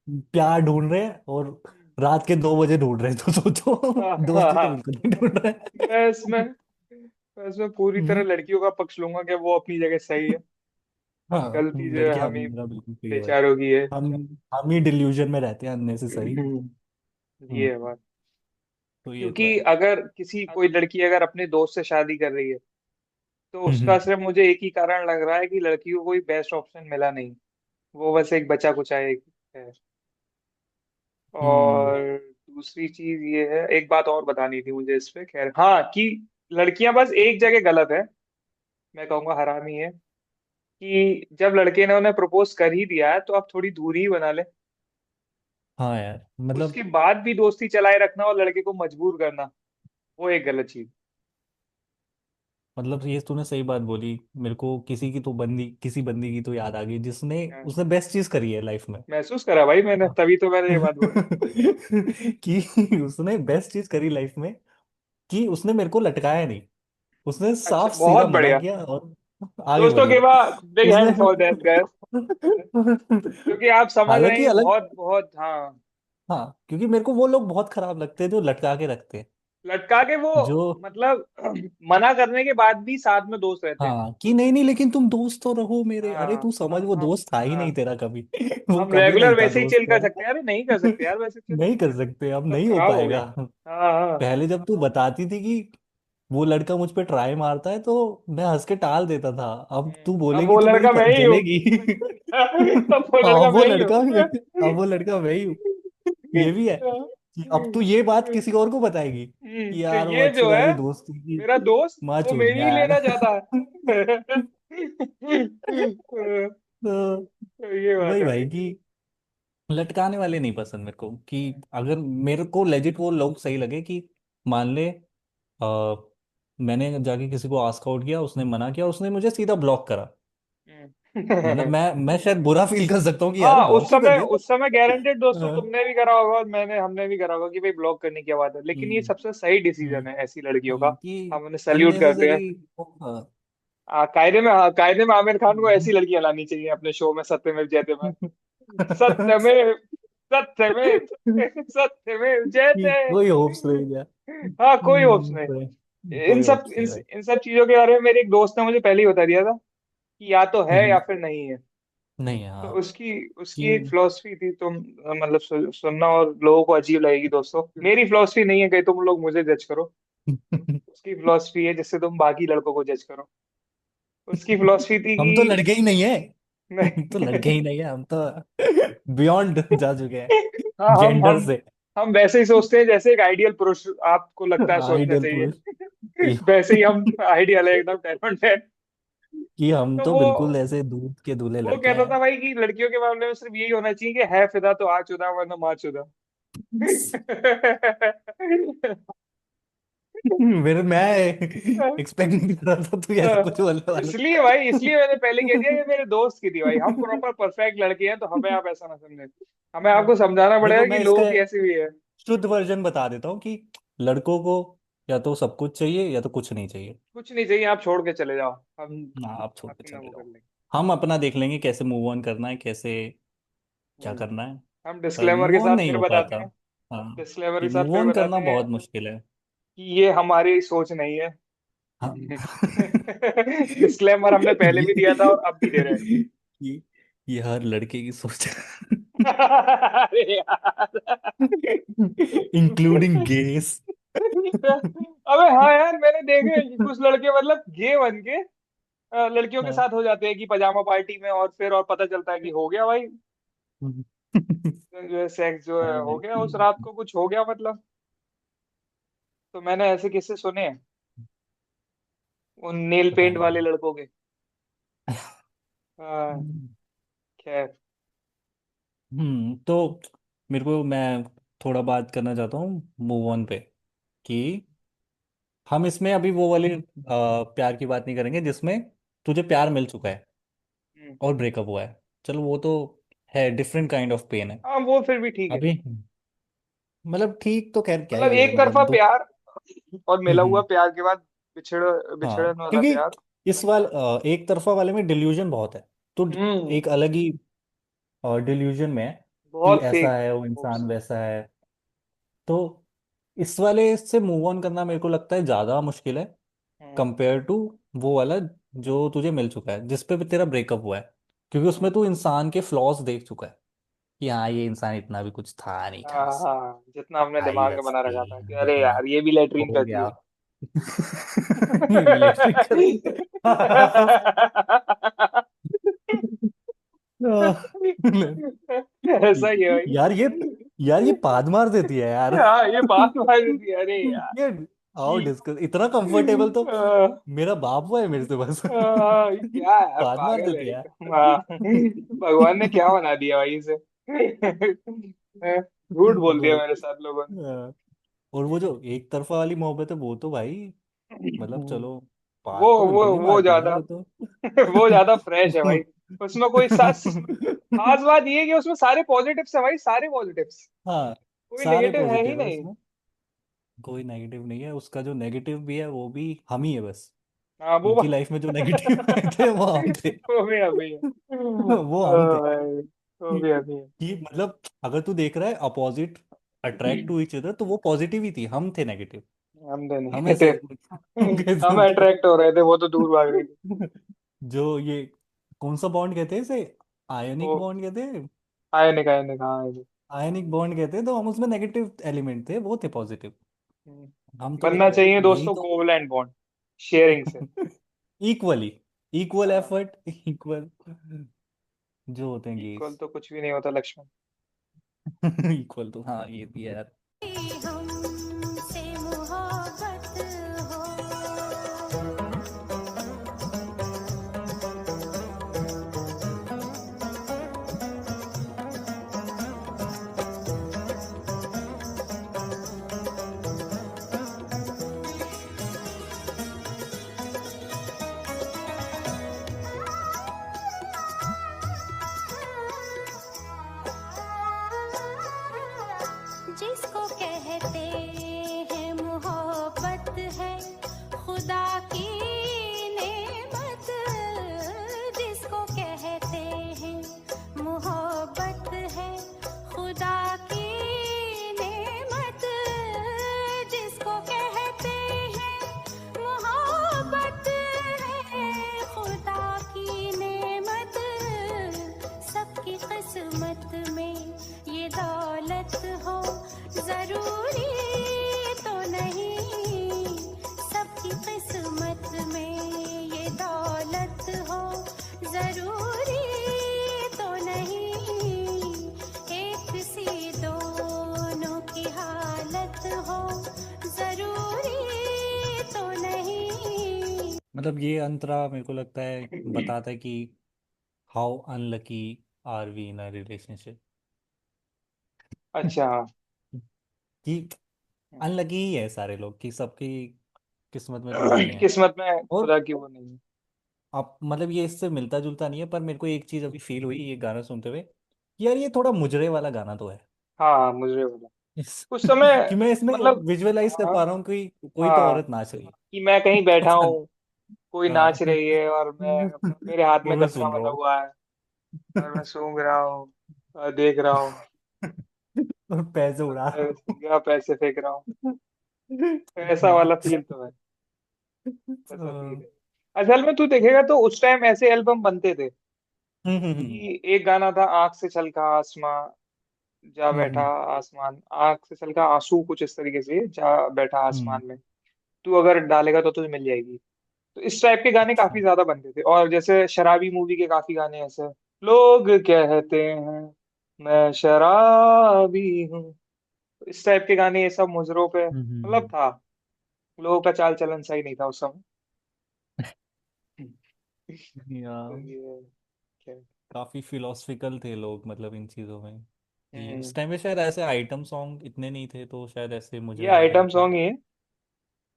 प्यार ढूंढ रहे हैं, और रात के 2 बजे ढूंढ रहे हैं, तो सोचो हाँ। हाँ। दोस्ती तो हाँ। बिल्कुल नहीं ढूंढ रहे मैं इसमें मैं इसमें पूरी तरह हैं। लड़कियों का पक्ष लूंगा कि वो अपनी जगह सही है, हाँ, गलती जो है लड़कियां हम ही मेरा बिल्कुल सही है भाई। बेचारों की है। हम हम ही डिल्यूजन में रहते हैं अननेसेसरी। ये हम्म। है बात। तो ये तो क्योंकि है। अगर कोई लड़की अगर अपने दोस्त से शादी कर रही है, तो उसका हम्म। सिर्फ मुझे एक ही कारण लग रहा है कि लड़की को कोई बेस्ट ऑप्शन मिला नहीं, वो बस एक बचा कुचा एक है। हम्म। और दूसरी चीज ये है, एक बात और बतानी थी मुझे इस पे, खैर हाँ, कि लड़कियां बस एक जगह गलत है, मैं कहूंगा हरामी है, कि जब लड़के ने उन्हें प्रपोज कर ही दिया है तो आप थोड़ी दूरी ही बना ले। हाँ यार मतलब उसके बाद भी दोस्ती चलाए रखना और लड़के को मजबूर करना, वो एक गलत चीज ये तूने सही बात बोली। मेरे को किसी बंदी की तो याद आ गई, जिसने है। उसने बेस्ट चीज करी है लाइफ में। महसूस करा भाई मैंने, हाँ। तभी तो मैंने ये बात बोली। कि उसने बेस्ट चीज करी लाइफ में, कि उसने मेरे को लटकाया नहीं, उसने अच्छा, साफ सीधा बहुत मना बढ़िया। किया और आगे दोस्तों बढ़ के गया बाद बिग उसने। हैंड फॉर दैट गाइस, क्योंकि आप समझ रहे हालांकि हैं कि अलग, बहुत बहुत, हाँ। हाँ क्योंकि मेरे को वो लोग बहुत खराब लगते हैं जो लटका के रखते हैं। लटका के वो, जो मतलब मना करने के बाद भी साथ में दोस्त रहते हैं। हाँ कि नहीं नहीं, लेकिन तुम दोस्त तो रहो मेरे, अरे हाँ। तू समझ, वो दोस्त था ही हाँ, नहीं तेरा कभी। वो हम कभी रेगुलर नहीं था वैसे ही दोस्त चिल कर तेरा। सकते हैं, अरे नहीं कर सकते यार वैसे चिल, नहीं कर सकते, अब सब नहीं हो खराब हो गया। पाएगा। हाँ। हाँ। पहले जब तू बताती थी कि वो लड़का मुझ पे ट्राई मारता है, तो मैं हंस के टाल देता था, अब तू अब बोलेगी वो तो मेरी लड़का मैं ही हूँ। जलेगी। अब वो हाँ लड़का वो मैं ही लड़का, हूँ। अब वो लड़का मैं ही हूँ। ये भी है कि अब तू ये बात किसी और को बताएगी कि कि यार वो ये अच्छी जो है खासी दोस्ती की, मेरा दोस्त, माँ वो चोद मेरी गया ही यार। लेना चाहता है। तो ये बात वही है भाई भाई। कि लटकाने वाले नहीं पसंद मेरे को, कि अगर मेरे को लेजिट वो लोग सही लगे कि मान ले, अ, मैंने जाके किसी को आस्क आउट किया, उसने मना किया, उसने मुझे सीधा ब्लॉक करा। मैं शायद बुरा फील कर सकता हूँ कि यार हाँ, ब्लॉक क्यों कर दिया। उस समय गारंटेड दोस्तों हाँ। तुमने भी करा होगा और हमने भी करा होगा कि भाई ब्लॉक करने की बात है, लेकिन ये हम्म। सबसे सही हम्म। डिसीजन है ऐसी लड़कियों का। कि हम उन्हें सल्यूट करते हैं। अननेसेसरी। हाँ। कायदे में आमिर खान को ऐसी लड़कियां लानी चाहिए अपने शो में, सत्यमेव जयते में। सत्यमेव, सत्यमेव, सत्यमेव कि जयते। कोई होप्स नहीं गया। हाँ, कोई होप्स नहीं। कोई होप्स नहीं भाई। इन सब चीजों के बारे में मेरे एक दोस्त ने मुझे पहले ही बता दिया था कि या तो है या हम्म। फिर नहीं है। नहीं है, तो हाँ। उसकी एक कि फिलॉसफी थी, तुम मतलब सुनना, और लोगों को अजीब लगेगी दोस्तों, मेरी फिलॉसफी नहीं है, कहीं तुम लोग मुझे जज करो। उसकी फिलॉसफी है जिससे तुम बाकी लड़कों को जज करो। उसकी फिलॉसफी थी हम तो कि लड़के ही नहीं है। हम तो लड़के नहीं। ही नहीं है, हम तो बियॉन्ड जा चुके हैं हाँ, हम जेंडर हम से। हम वैसे ही सोचते हैं जैसे एक आइडियल पुरुष आपको लगता है सोचना आइडियल चाहिए। पुरुष कि वैसे ही हम आइडियल है एकदम 10 on 10। कि हम तो तो वो बिल्कुल ऐसे दूध के दूल्हे वो लड़के कहता था हैं। भाई कि लड़कियों के मामले में सिर्फ यही होना चाहिए कि है फिदा तो आ चुदा वरना मार चुदा। फिर मैं एक्सपेक्ट नहीं कर रहा था तू ऐसा कुछ बोलने वाला। इसलिए भाई, इसलिए मैंने पहले कह दिया, ये मेरे दोस्त की थी भाई, हम प्रॉपर परफेक्ट लड़के हैं तो हमें आप ऐसा ना समझें। हमें आपको समझाना पड़ेगा देखो कि मैं इसका लोग कैसे भी है। शुद्ध वर्जन बता देता हूँ कि लड़कों को या तो सब कुछ चाहिए या तो कुछ नहीं चाहिए। कुछ नहीं चाहिए, आप छोड़ के चले जाओ, हम ना आप छोड़ के अपना चले वो कर जाओ, लेंगे। हम अपना देख लेंगे कैसे मूव ऑन करना है, कैसे क्या हम्म। करना है। हम पर डिस्क्लेमर के मूव ऑन साथ नहीं फिर हो बताते पाता। हैं, हाँ, डिस्क्लेमर के कि साथ मूव फिर ऑन बताते करना हैं बहुत मुश्किल है। कि ये हमारी सोच नहीं है। हाँ। डिस्क्लेमर हमने पहले भी दिया था और अब भी दे रहे हैं। ये ये हर लड़के की सोच अरे यार। Including guess. अबे हाँ यार, मैंने देखे हैं कि कुछ लड़के मतलब गे बन के लड़कियों के साथ हो जाते हैं कि पजामा पार्टी में, और फिर और पता चलता है कि हो गया भाई, जो है सेक्स जो है हो गया उस रात को, कुछ हो गया मतलब। तो मैंने ऐसे किस्से सुने हैं उन नेल पता पेंट नहीं। वाले लड़कों के। हाँ, खैर। तो मेरे को मैं थोड़ा बात करना चाहता हूँ मूव ऑन पे, कि हम इसमें अभी वो वाली प्यार की बात नहीं करेंगे जिसमें तुझे प्यार मिल चुका है हम्म। और ब्रेकअप हुआ है। चलो वो तो है, डिफरेंट काइंड ऑफ पेन है। हाँ, वो फिर भी ठीक है। अभी मतलब ठीक तो खैर क्या मतलब ही है, एक तरफा मतलब दुख। प्यार और मिला हुआ हम्म। प्यार के बाद हाँ बिछड़न वाला क्योंकि प्यार। एक तरफा वाले में डिल्यूजन बहुत है। तो हम्म। एक अलग ही डिल्यूजन में है कि बहुत ऐसा फेक है वो होप्स इंसान है। वैसा है। तो इस वाले से मूव ऑन करना मेरे को लगता है ज़्यादा मुश्किल है हम्म। कंपेयर टू वो वाला जो तुझे मिल चुका है, जिस पे भी तेरा ब्रेकअप हुआ है। क्योंकि उसमें तू इंसान के फ्लॉज देख चुका है कि हाँ ये इंसान इतना भी कुछ था नहीं हाँ खास, हाँ, जितना हमने था ही दिमाग में बस बना रखा था कि ये अरे इतना यार ये भी लेटरिन हो करती गया। है। ये भी इलेक्ट्रिक कर ऐसा ही है भाई। यार ये पाद मार देती है यार। हाँ, ये बात भाई देती है, अरे यार ये आओ कि डिस्कस, इतना कंफर्टेबल तो आ, मेरा बाप हुआ है मेरे से बस। क्या यार, पाद मार पागल है देती है। एकदम। हाँ, भगवान ने क्या बना दिया भाई इसे। झूठ बोल दिया वही। मेरे साथ लोगों हाँ। और वो जो एक तरफा वाली मोहब्बत है वो तो भाई, ने। मतलब चलो वो पाद तो वो बिल्कुल नहीं वो मारती यार ज्यादा वो तो। वो ज्यादा फ्रेश है भाई। उसमें कोई खास बात ये है कि उसमें सारे पॉजिटिव्स है भाई, सारे पॉजिटिव्स। हाँ कोई सारे नेगेटिव है ही पॉजिटिव है नहीं। उसमें, कोई नेगेटिव नहीं है। उसका जो नेगेटिव भी है वो भी हम ही है बस। हाँ, वो उनकी लाइफ में जो नेगेटिव थे वो हम थे। वो भी अभी है। वो हम थे भाई, वो कि भी अभी है। मतलब अगर तू देख रहा है opposite attract to each other, तो वो पॉजिटिव ही थी, हम थे नेगेटिव। हम तो हम नहीं थे। ऐसे हम कैसे हम होते। अट्रैक्ट हो रहे थे, वो तो दूर भाग रही थी। जो ये कौन सा बॉन्ड कहते हैं इसे, वो आयनिक बॉन्ड कहते हैं। आए नहीं कहा है। आयनिक बॉन्ड कहते हैं, तो हम उसमें नेगेटिव एलिमेंट थे, वो थे पॉजिटिव। हम तो बनना देखो चाहिए यही दोस्तों तो। कोवलेंट बॉन्ड, शेयरिंग से। इक्वली, इक्वल हाँ, एफर्ट, इक्वल जो होते हैं इक्वल गेस। तो कुछ भी नहीं होता लक्ष्मण। इक्वल तो हाँ ये भी है यार। हमसे मोहब्बत हो। जिसको मतलब ये अंतरा मेरे को लगता है बताता है कि how unlucky are we in a relationship, अच्छा। कि अनलकी ही है सारे लोग, कि सबकी किस्मत में तो नहीं है। किस्मत में और खुदा की वो नहीं है। आप मतलब ये इससे मिलता जुलता नहीं है, पर मेरे को एक चीज अभी फील हुई ये गाना सुनते हुए, कि यार ये थोड़ा मुजरे वाला गाना तो है। हाँ, मुझे बोला इस उस समय, कि मैं इसमें मतलब, विजुअलाइज कर हाँ पा रहा हूँ कि कोई तो हाँ, औरत नाच रही है। कि मैं कहीं बैठा पता नहीं। हूँ, कोई नाच हाँ। रही है और मैं मेरे हाथ में और मैं तबला सुन रहा बजा हूँ। हुआ है और मैं सूंघ रहा हूँ और देख रहा हूँ और पैसे और उड़ा रहा हूँ। मैं पैसे फेंक रहा हूँ। तो ऐसा वाला फील तो है, ऐसा फील हम्म है। असल में तू देखेगा तो उस टाइम ऐसे एल्बम बनते थे हम्म कि एक गाना था, आंख से छलका आसमां, जा बैठा हम्म आसमान, आंख से छलका आंसू, कुछ इस तरीके से, जा बैठा हम्म, आसमान में, तू अगर डालेगा तो तुझे मिल जाएगी। तो इस टाइप के गाने अच्छा। काफी ज्यादा बनते थे। और जैसे शराबी मूवी के काफी गाने ऐसे, लोग कहते हैं मैं शराबी हूँ, तो इस टाइप के गाने, ये सब मुजरों पे मतलब हम्म। था। लोगों का चाल चलन सही नहीं था उस समय। तो यार ये क्या। काफी फिलोसफिकल थे लोग मतलब इन चीजों में, कि हम्म, उस टाइम पे शायद ऐसे आइटम सॉन्ग इतने नहीं थे, तो शायद ऐसे ये मुजरे वगैरह आइटम थे। सॉन्ग ही है,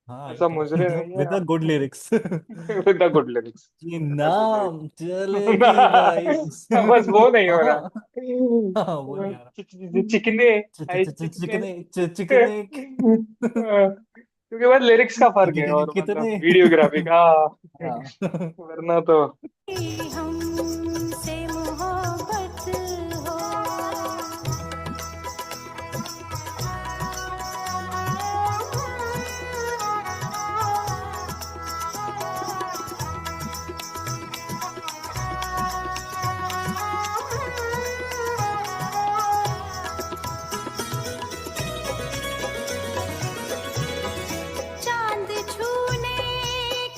हाँ ऐसा आइटम मुजरे नहीं है। With a good lyrics. With the good lyrics. कि विद द गुड नाम लिरिक्स। चलेगी भाई। बस वो नहीं हो रहा। हाँ हाँ, वो नहीं आ रहा। चिकने, हाय चिकने। चिकने चिकने क्योंकि बस लिरिक्स का फर्क है और कितने। मतलब वीडियोग्राफी का, हाँ। वरना तो। हमसे मोहब्बत हो। चांद छूने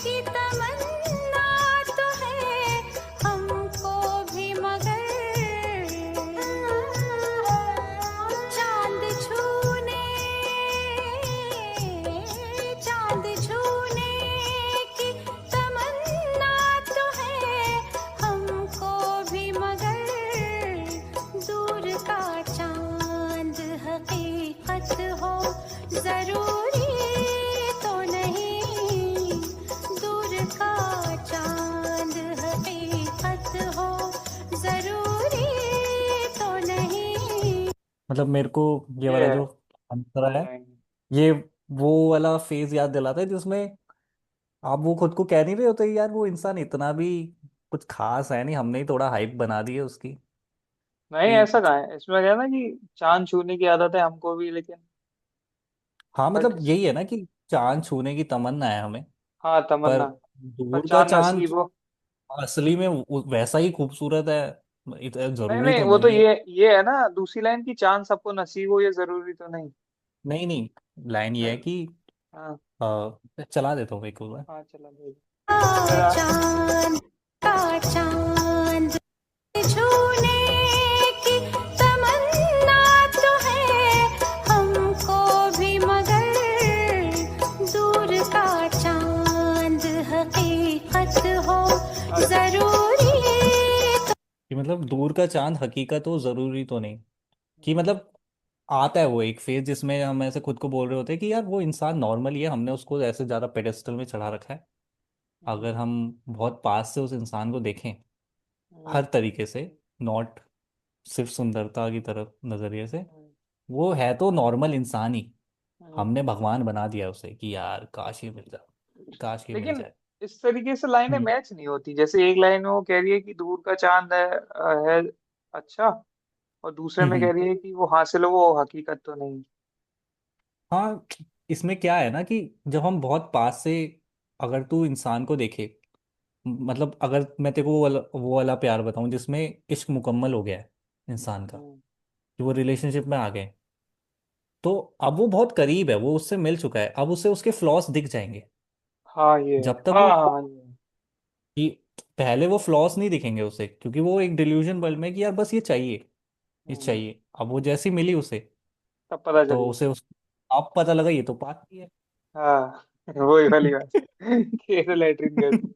की तमन्ना तो है हमको भी, मगर चांद छूने, चांद छूने की तमन्ना तो है हमको भी, मगर दूर का चांद हकीकत हो जरूरी तो नहीं, दूर का चांद हकीकत हो जरूरी तो नहीं। मतलब मेरे को ये ये वाला है जो अंतरा है, लाइन। ये वो वाला फेज याद दिलाता है जिसमें आप वो खुद को कह नहीं रहे होते यार वो इंसान इतना भी कुछ खास है नहीं, हमने ही थोड़ा हाइप बना दी है उसकी। नहीं, ऐसा कि कहाँ है, इसमें क्या है ना कि चांद छूने की आदत है हमको भी, लेकिन हाँ बट, मतलब यही है ना कि चांद छूने की तमन्ना है हमें, हाँ पर तमन्ना, पर दूर का चांद चांद नसीब हो। असली में वैसा ही खूबसूरत है, नहीं जरूरी नहीं, तो वो तो नहीं है। ये है ना दूसरी लाइन की, चांद सबको नसीब हो ये जरूरी तो नहीं। नहीं नहीं, लाइन ये है फिर, कि हाँ चला देता हूँ एक और। हाँ, चला दे का जरा। चांद, का चांद छूने की तमन्ना तो है हमको भी, मगर दूर का चांद हकीकत हो अच्छा। जरूरी। कि मतलब दूर का चांद हकीकत हो जरूरी तो नहीं, कि मतलब आता है वो एक फेज जिसमें हम ऐसे खुद को बोल रहे होते हैं कि यार वो इंसान नॉर्मल ही है, हमने उसको ऐसे ज़्यादा पेडेस्टल में चढ़ा रखा है। अगर हम बहुत पास से उस इंसान को देखें हर तरीके से, नॉट सिर्फ सुंदरता की तरफ नज़रिए से, वो है तो नॉर्मल इंसान ही, हमने भगवान बना दिया उसे कि यार काश ये मिल जाए, काश ये मिल लेकिन जाए। इस तरीके से लाइनें हम्म मैच नहीं होती। जैसे एक लाइन में वो कह रही है कि दूर का चांद है अच्छा, और दूसरे में कह हम्म। रही है कि वो हासिल हो वो हकीकत तो नहीं। हाँ, इसमें क्या है ना कि जब हम बहुत पास से, अगर तू इंसान को देखे, मतलब अगर मैं तेरे को वो वाला प्यार बताऊं जिसमें इश्क मुकम्मल हो गया है इंसान का, हम्म, कि वो रिलेशनशिप में आ गए, तो अब वो बहुत करीब है, वो उससे मिल चुका है, अब उसे उसके फ्लॉस दिख जाएंगे। हाँ ये है, जब तक हाँ वो, हाँ ये है। कि पहले वो फ्लॉस नहीं दिखेंगे उसे, क्योंकि वो एक डिल्यूजन वर्ल्ड में कि यार बस ये चाहिए, ये हम्म, चाहिए। अब वो जैसी मिली उसे, तब पता तो चल गया। उसे अब पता लगा ये तो पास ही है। हाँ, वही वाली बात। ये तो लेटरिन करती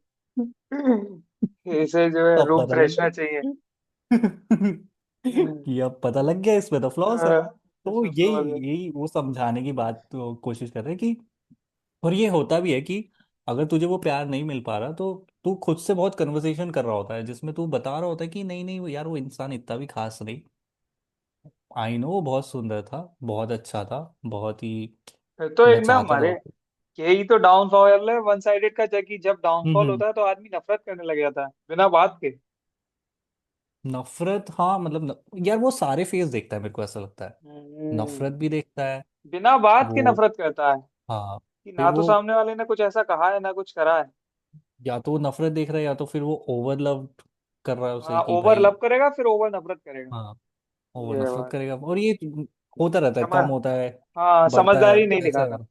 है, इसे जो है अब रूम पता लग फ्रेशनर चाहिए। गया। हम्म, कि अब पता लग गया इसमें तो फ्लॉस है। तो इसमें यही फ्लॉज है। यही वो समझाने की बात तो कोशिश कर रहे हैं कि, और ये होता भी है कि अगर तुझे वो प्यार नहीं मिल पा रहा तो तू खुद से बहुत कन्वर्सेशन कर रहा होता है जिसमें तू बता रहा होता है कि नहीं नहीं वो यार वो इंसान इतना भी खास नहीं। आई नो वो बहुत सुंदर था, बहुत अच्छा था, बहुत ही फिर तो मैं एकदम, चाहता था अरे वो। यही तो डाउनफॉल है वन साइडेड का, कि जब डाउनफॉल हम्म। होता है तो आदमी नफरत करने लग जाता है बिना बात के। नफरत, हाँ मतलब यार वो सारे फेस देखता है मेरे को ऐसा लगता है। हम्म, नफरत भी देखता है बिना बात के वो। नफरत करता है, हाँ। कि फिर ना तो वो सामने वाले ने कुछ ऐसा कहा है ना कुछ करा है। या तो वो नफरत देख रहा है या तो फिर वो ओवर लव कर रहा है उसे हाँ, कि ओवर भाई। लव करेगा फिर ओवर नफरत करेगा। हाँ ओवर ये है नफरत बात। करेगा और ये होता रहता है, समझ, कम होता है, हाँ बढ़ता है, समझदारी नहीं ऐसा दिखाता। है।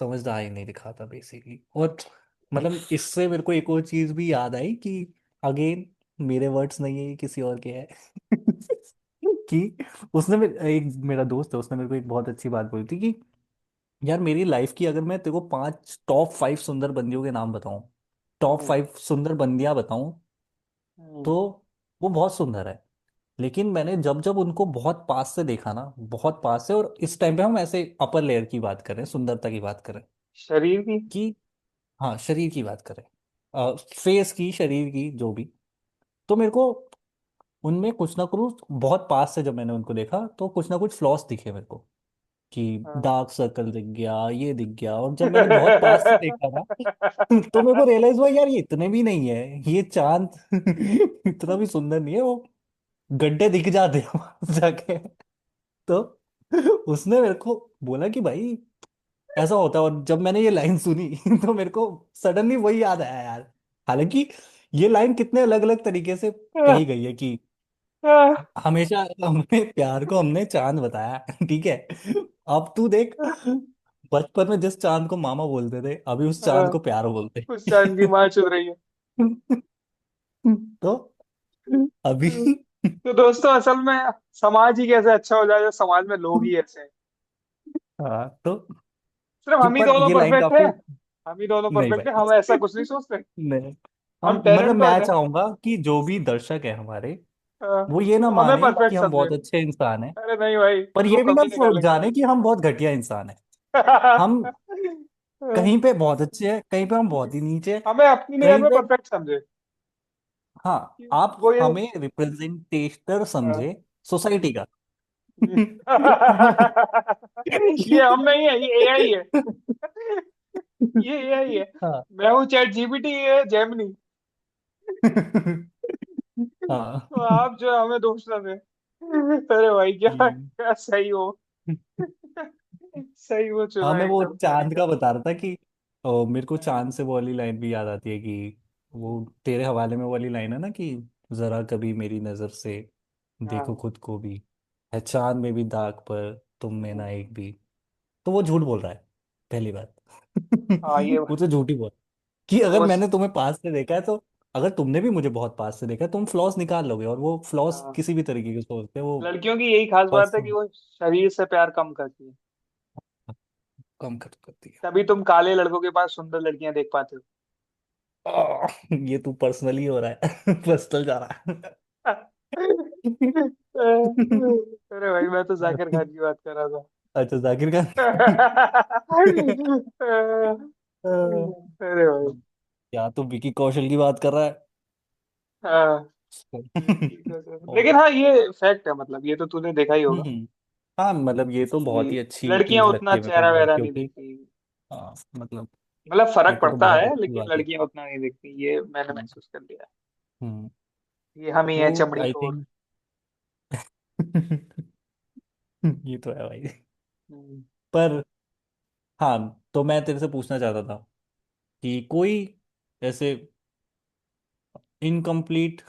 समझदार ही नहीं दिखाता बेसिकली। और मतलब इससे मेरे को एक और चीज भी याद आई कि अगेन मेरे वर्ड्स नहीं है ये किसी और के हैं। कि एक मेरा दोस्त है उसने मेरे को एक बहुत अच्छी बात बोली थी कि यार मेरी लाइफ की अगर मैं तेरे को 5 टॉप 5 सुंदर बंदियों के नाम बताऊं, टॉप हम्म 5 सुंदर बंदियां बताऊं, हम्म तो वो बहुत सुंदर है। लेकिन मैंने जब जब उनको बहुत पास से देखा ना, बहुत पास से, और इस टाइम पे हम ऐसे अपर लेयर की बात करें, सुंदरता की बात करें शरीर की। कि हाँ शरीर की बात करें, फेस की, शरीर की, जो भी, तो मेरे को उनमें कुछ ना कुछ बहुत पास से जब मैंने उनको देखा तो कुछ ना कुछ फ्लॉस दिखे मेरे को। कि हाँ। डार्क सर्कल दिख गया, ये दिख गया, और जब मैंने बहुत पास से देखा ना तो मेरे को रियलाइज हुआ यार ये इतने भी नहीं है, ये चांद इतना भी सुंदर नहीं है, वो गड्ढे दिख जाते हैं वहां जाके। तो उसने मेरे को बोला कि भाई ऐसा होता है, और जब मैंने ये लाइन सुनी तो मेरे को सडनली वही याद आया यार। हालांकि ये लाइन कितने अलग अलग तरीके से कही गई है कि हमेशा हमने प्यार को हमने चांद बताया। ठीक है, अब तू देख, बचपन में जिस चांद को मामा बोलते थे अभी उस चांद को प्यार बोलते उस चांद की माँ चुद रही है। तो अभी तो दोस्तों, असल में समाज ही कैसे अच्छा हो जाए जब समाज में लोग ही ऐसे हैं। हाँ तो सिर्फ कि हम ही पर दोनों ये लाइन परफेक्ट है, काफी, हम ही दोनों नहीं परफेक्ट है, भाई हम ऐसा कुछ नहीं सोचते। नहीं, हम हम मतलब टैलेंट तो मैं है। चाहूंगा कि जो भी दर्शक है हमारे हाँ, वो ये ना वो हमें माने कि परफेक्ट हम समझे। बहुत अच्छे इंसान हैं, अरे नहीं भाई, पर वो ये भी ना कमी निकालेंगे। जाने कि हम बहुत घटिया इंसान हैं। हम कहीं पे बहुत अच्छे हैं, कहीं पे हम बहुत ही नीचे हैं, हमें अपनी निगाह कहीं में पे। परफेक्ट समझे। हाँ, आप वो ये हमें रिप्रेजेंटेटर हाँ। समझे सोसाइटी का। ये हम नहीं है, ये एआई है। ये एआई है। हाँ। मैं हूँ चैट जीपीटी, ये है जेमिनी। हाँ। तो आप जो है हमें दोष ना दें। अरे भाई, क्या हम्म। क्या सही हो। सही वो हाँ चुना मैं वो एकदम चांद तरीका। का बता रहा था कि मेरे को हाँ, चांद से वो वाली लाइन भी याद आती है कि वो तेरे हवाले में वो वाली लाइन है ना कि जरा कभी मेरी नजर से देखो हाँ, खुद को भी, है चांद में भी दाग पर तुम में ना एक भी। तो वो झूठ बोल रहा है, पहली बात। हाँ, ये वो तो झूठ ही बोल, कि अगर दोस्त। मैंने तुम्हें पास से देखा है तो, अगर तुमने भी मुझे बहुत पास से देखा है तुम फ्लॉस निकाल लोगे, और वो फ्लॉस हाँ, किसी भी तरीके के सोचते हैं वो। लड़कियों की यही खास बात बस है कि वो शरीर से प्यार कम करती है। कम कर करती है। तभी तुम काले लड़कों के पास सुंदर लड़कियां देख पाते ये तू पर्सनली हो रहा है। पर्सनल जा रहा हो। अरे भाई, मैं तो जाकिर है। खान की बात कर रहा था। अच्छा जाकिर खान। अरे भाई। या तो विकी कौशल की बात कर रहा है। हाँ, और लेकिन हाँ, ये फैक्ट है, मतलब ये तो तूने देखा ही होगा हम्म। हाँ मतलब ये तो बहुत ही कि अच्छी लड़कियां चीज लगती उतना है मेरे को चेहरा वेहरा लड़कियों नहीं की। दिखती। हाँ मतलब मतलब फर्क मेरे को तो पड़ता बहुत है, अच्छी लेकिन बात है। लड़कियां उतना नहीं दिखती, ये मैंने हम्म। महसूस कर लिया हम्म। है। ये हम ही वो है चमड़ी आई तोड़। थिंक ये तो है भाई। हम्म। पर हाँ तो मैं तेरे से पूछना चाहता था कि कोई ऐसे इनकम्प्लीट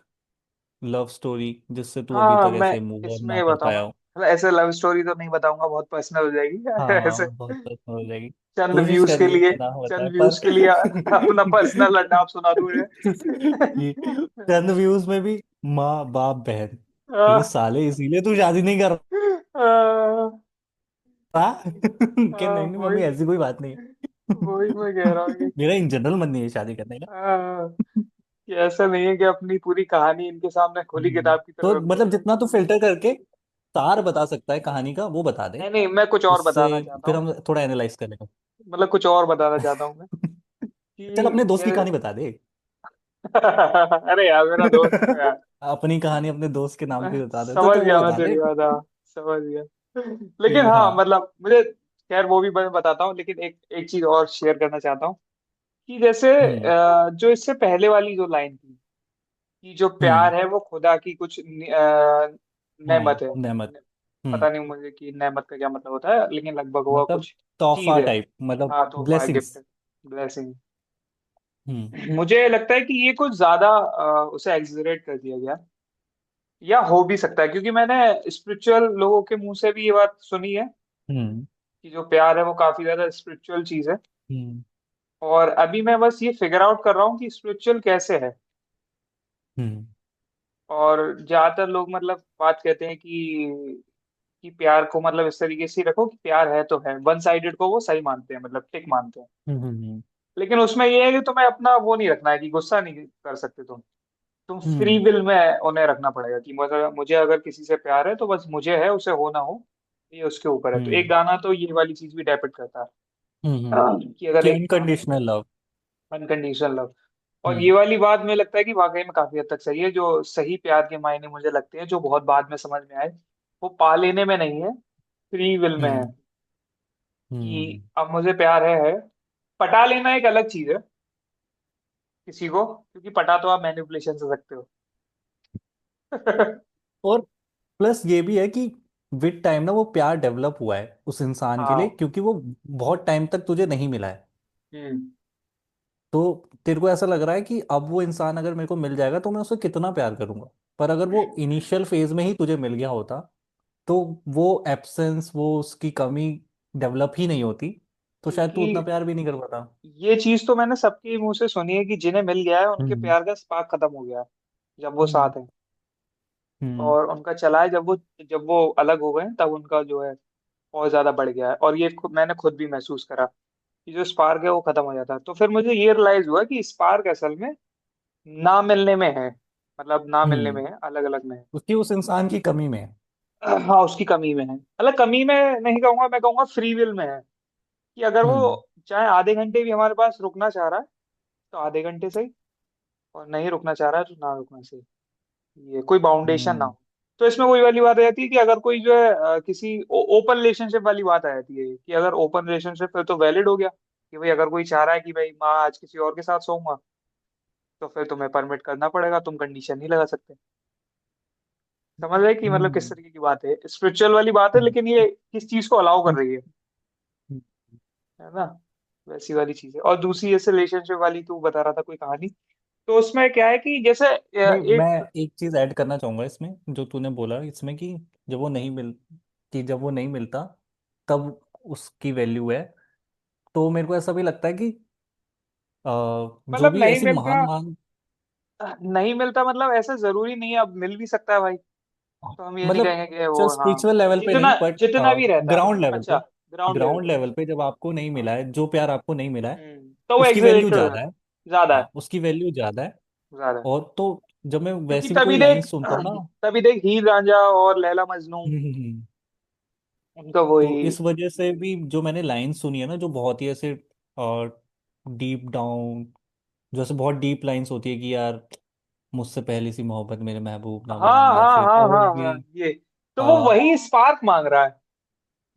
लव स्टोरी जिससे तू अभी हाँ, तक मैं ऐसे मूव ऑन इसमें ना ये कर बताऊंगा, पाया हो। मतलब ऐसे लव स्टोरी तो नहीं बताऊंगा, बहुत पर्सनल हो जाएगी। ऐसे हाँ बहुत पसंद हो जाएगी। चंद कोशिश व्यूज के करिए लिए, कि ना होता है चंद पर व्यूज के लिए अपना पर्सनल अड्डा आप सुना दूं है। कि चंद व्यूज में भी माँ बाप बहन, ठीक है हाँ, साले इसीलिए तू शादी नहीं कर हाँ, रहा। कि नहीं नहीं वही। मम्मी ऐसी कोई बात नहीं वही मैं कह रहा हूँ कि मेरा इन जनरल मन नहीं है शादी करने का। हाँ, कि ऐसा नहीं है कि अपनी पूरी कहानी इनके सामने खुली किताब की तो तरह रख दो। मतलब जितना तू फिल्टर करके सार बता सकता है कहानी का वो बता दे। नहीं नहीं, मैं कुछ और उससे बताना चाहता फिर हूँ। हम थोड़ा एनालाइज कर लेंगे। मतलब कुछ और बताना चाहता हूँ मैं चल अपने कि दोस्त की कहानी बता दे। अरे यार, मेरा दोस्त है यार। अपनी कहानी अपने दोस्त के नाम मैं पे बता दे समझ तो वो गया, मैं बता दे। तेरी बात, हाँ समझ गया। लेकिन कि हाँ, हाँ। मतलब मुझे, खैर वो भी मैं बताता हूँ, लेकिन एक एक चीज और शेयर करना चाहता हूँ कि जैसे हम्म। जो इससे पहले वाली जो लाइन थी कि जो हम्म। प्यार है वो खुदा की कुछ नेमत हाँ है। नेमत। हम्म। पता नहीं मुझे कि नेमत का क्या मतलब होता है, लेकिन लगभग वो मतलब कुछ चीज तोहफा है। टाइप मतलब हाँ, तोहफा, गिफ्ट, ब्लेसिंग्स। ब्लेसिंग। हम्म। मुझे लगता है कि ये कुछ ज्यादा उसे एग्जरेट कर दिया गया, या हो भी सकता है, क्योंकि मैंने स्पिरिचुअल लोगों के मुंह से भी ये बात सुनी है हम्म। कि जो प्यार है वो काफी ज्यादा स्पिरिचुअल चीज है। हम्म। और अभी मैं बस ये फिगर आउट कर रहा हूँ कि स्पिरिचुअल कैसे है। हम्म। और ज्यादातर लोग मतलब बात कहते हैं कि प्यार को मतलब इस तरीके से ही रखो कि प्यार है तो है, वन साइडेड को वो सही मानते हैं, मतलब टिक मानते हैं। हम्म। लेकिन उसमें ये है कि तुम्हें अपना वो नहीं रखना है, कि गुस्सा नहीं कर सकते तुम फ्री हम्म। विल में उन्हें रखना पड़ेगा कि मुझे मुझे अगर किसी से प्यार है तो बस मुझे है, उसे हो ना हो ये उसके ऊपर है। तो एक हम्म। गाना तो ये वाली चीज भी डिपेंड करता हम्म। है कि अगर कि एक अनकंडीशनल लव। Unconditional love. और ये हम्म। वाली बात मुझे लगता है कि वाकई में काफी हद तक सही है। जो सही प्यार के मायने मुझे लगते हैं, जो बहुत बाद में समझ में आए, वो पा लेने में नहीं है, फ्री विल में है। हम्म। कि हम्म। अब मुझे प्यार है। पटा लेना एक अलग चीज है किसी को, क्योंकि पटा तो आप मैनिपुलेशन से सकते हो। और प्लस ये भी है कि विद टाइम ना वो प्यार डेवलप हुआ है उस इंसान के लिए हाँ। क्योंकि वो बहुत टाइम तक तुझे नहीं मिला है। हम्म। तो तेरे को ऐसा लग रहा है कि अब वो इंसान अगर मेरे को मिल जाएगा तो मैं उससे कितना प्यार करूंगा। पर अगर वो इनिशियल फेज में ही तुझे मिल गया होता तो वो एब्सेंस वो उसकी कमी डेवलप ही नहीं होती। तो शायद तू क्योंकि उतना प्यार भी नहीं कर पाता। ये चीज तो मैंने सबके मुंह से सुनी है कि जिन्हें मिल गया है उनके हम्म। प्यार का स्पार्क खत्म हो गया है जब वो हम्म। साथ हैं। हम्म। और उनका चला है, जब वो अलग हो गए हैं, तब उनका जो है और ज्यादा बढ़ गया है। और ये मैंने खुद भी महसूस करा कि जो स्पार्क है वो खत्म हो जाता है। तो फिर मुझे ये रियलाइज हुआ कि स्पार्क असल में ना मिलने में है, मतलब ना मिलने में हम्म। है, अलग अलग में है। उसकी उस इंसान की कमी में है। हाँ, उसकी कमी में है, मतलब कमी में नहीं कहूंगा, मैं कहूंगा फ्री विल में है। कि अगर वो हम्म। चाहे आधे घंटे भी हमारे पास रुकना चाह रहा है तो आधे घंटे सही, और नहीं रुकना चाह रहा है तो ना रुकना सही। ये कोई बाउंडेशन ना हम्म। हो। तो इसमें वही वाली बात आ जाती है कि अगर कोई जो है किसी ओपन रिलेशनशिप वाली बात आ जाती है कि अगर ओपन रिलेशनशिप है तो वैलिड हो गया कि भाई अगर कोई चाह रहा है कि भाई मैं आज किसी और के साथ सोऊंगा, तो फिर तुम्हें परमिट करना पड़ेगा, तुम कंडीशन नहीं लगा सकते। समझ रहे कि मतलब किस हम्म। तरीके की बात है, स्पिरिचुअल वाली बात है, हम्म। लेकिन ये किस चीज को अलाउ कर रही हम्म। है ना। वैसी वाली चीज है। और दूसरी जैसे रिलेशनशिप वाली तू बता रहा था कोई कहानी, तो उसमें क्या है कि जैसे नहीं मैं एक। एक चीज ऐड करना चाहूंगा इसमें जो तूने बोला इसमें कि जब वो नहीं मिल कि जब वो नहीं मिलता तब उसकी वैल्यू है। तो मेरे को ऐसा भी लगता है कि जो मतलब भी नहीं ऐसी महान मिलता, महान नहीं मिलता मतलब ऐसा जरूरी नहीं है, अब मिल भी सकता है भाई। तो हम ये नहीं मतलब कहेंगे कि चल वो, हाँ, स्पिरिचुअल लेवल पे जितना नहीं बट जितना भी रहता है। ग्राउंड लेवल अच्छा, पे। ग्राउंड लेवल ग्राउंड पे। लेवल पे जब आपको नहीं मिला है जो प्यार आपको नहीं मिला है तो वो उसकी वैल्यू एग्जैजरेटेड है, ज्यादा है। ज्यादा है, हाँ उसकी वैल्यू ज्यादा है। ज्यादा है। और तो जब मैं क्योंकि वैसी भी कोई तभी लाइन देख सुनता हूँ ना। तभी देख हीर रांझा और लैला मजनू, हम्म। उनका तो वही। इस वजह से भी जो मैंने लाइन सुनी है ना जो बहुत ही ऐसे और डीप डाउन जो ऐसे बहुत डीप लाइंस होती है कि यार मुझसे पहली सी मोहब्बत मेरे महबूब ना हाँ बने या हाँ फिर हाँ और हाँ भी हाँ, ये तो वो आ, वही स्पार्क मांग रहा है,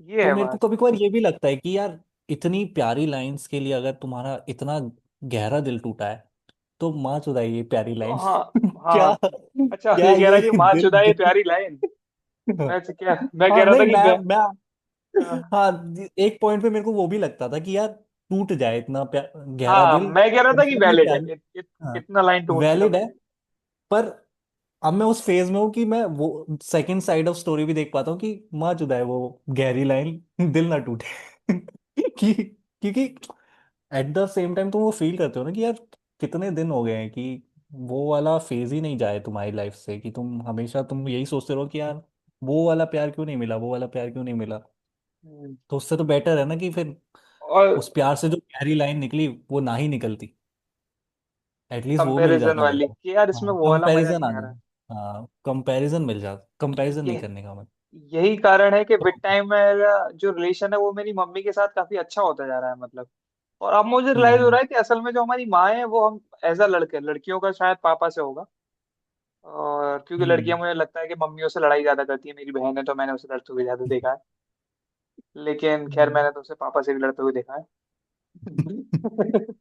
ये तो है मेरे को बात। कभी कभार ये भी लगता है कि यार इतनी प्यारी लाइंस के लिए अगर तुम्हारा इतना गहरा दिल टूटा है तो माँ चुदाई ये प्यारी तो लाइंस हाँ क्या हाँ। अच्छा, क्या ये कह रहा ये है कि माँ दिल चुदा ये दिल प्यारी लाइन। मैं कह हाँ रहा था नहीं कि मैं हाँ हाँ एक पॉइंट पे मेरे को वो भी लगता था कि यार टूट जाए इतना गहरा हाँ, दिल मैं कह रहा कम था से कि कम ये वैलिड है, प्यारी। हाँ इतना लाइन टूट भी ना वैलिड है। पाए। पर अब मैं उस फेज में हूँ कि मैं वो सेकंड साइड ऑफ स्टोरी भी देख पाता हूँ कि माँ चुदा है वो गहरी लाइन दिल ना टूटे कि क्योंकि एट द सेम टाइम तुम वो फील करते हो ना कि यार कितने दिन हो गए हैं कि वो वाला फेज ही नहीं जाए तुम्हारी लाइफ से कि तुम हमेशा तुम यही सोचते रहो कि यार वो वाला प्यार क्यों नहीं मिला वो वाला प्यार क्यों नहीं मिला। हम्म। तो उससे तो बेटर है ना कि फिर और उस प्यार से जो गहरी लाइन निकली वो ना ही निकलती, एटलीस्ट वो मिल कंपैरिजन जाता मेरे वाली को। कि यार इसमें हाँ वो वाला मजा कंपैरिजन नहीं आ आ रहा। जाता, हाँ कंपैरिजन मिल जाता, कंपैरिजन नहीं ये करने का मन। यही कारण है कि तो विद टाइम मेरा जो रिलेशन है वो मेरी मम्मी के साथ काफी अच्छा होता जा रहा है मतलब। और अब मुझे रियलाइज हो हम्म रहा है कि असल में जो हमारी माँ है वो हम एज अ लड़के, लड़कियों का शायद पापा से होगा। और क्योंकि हम्म लड़कियां मुझे लगता है कि मम्मियों से लड़ाई ज्यादा करती है, मेरी बहन है तो मैंने उसे लड़ते हुए ज्यादा देखा है। लेकिन खैर हम्म। मैंने तो उसे पापा से भी लड़ते हुए देखा है।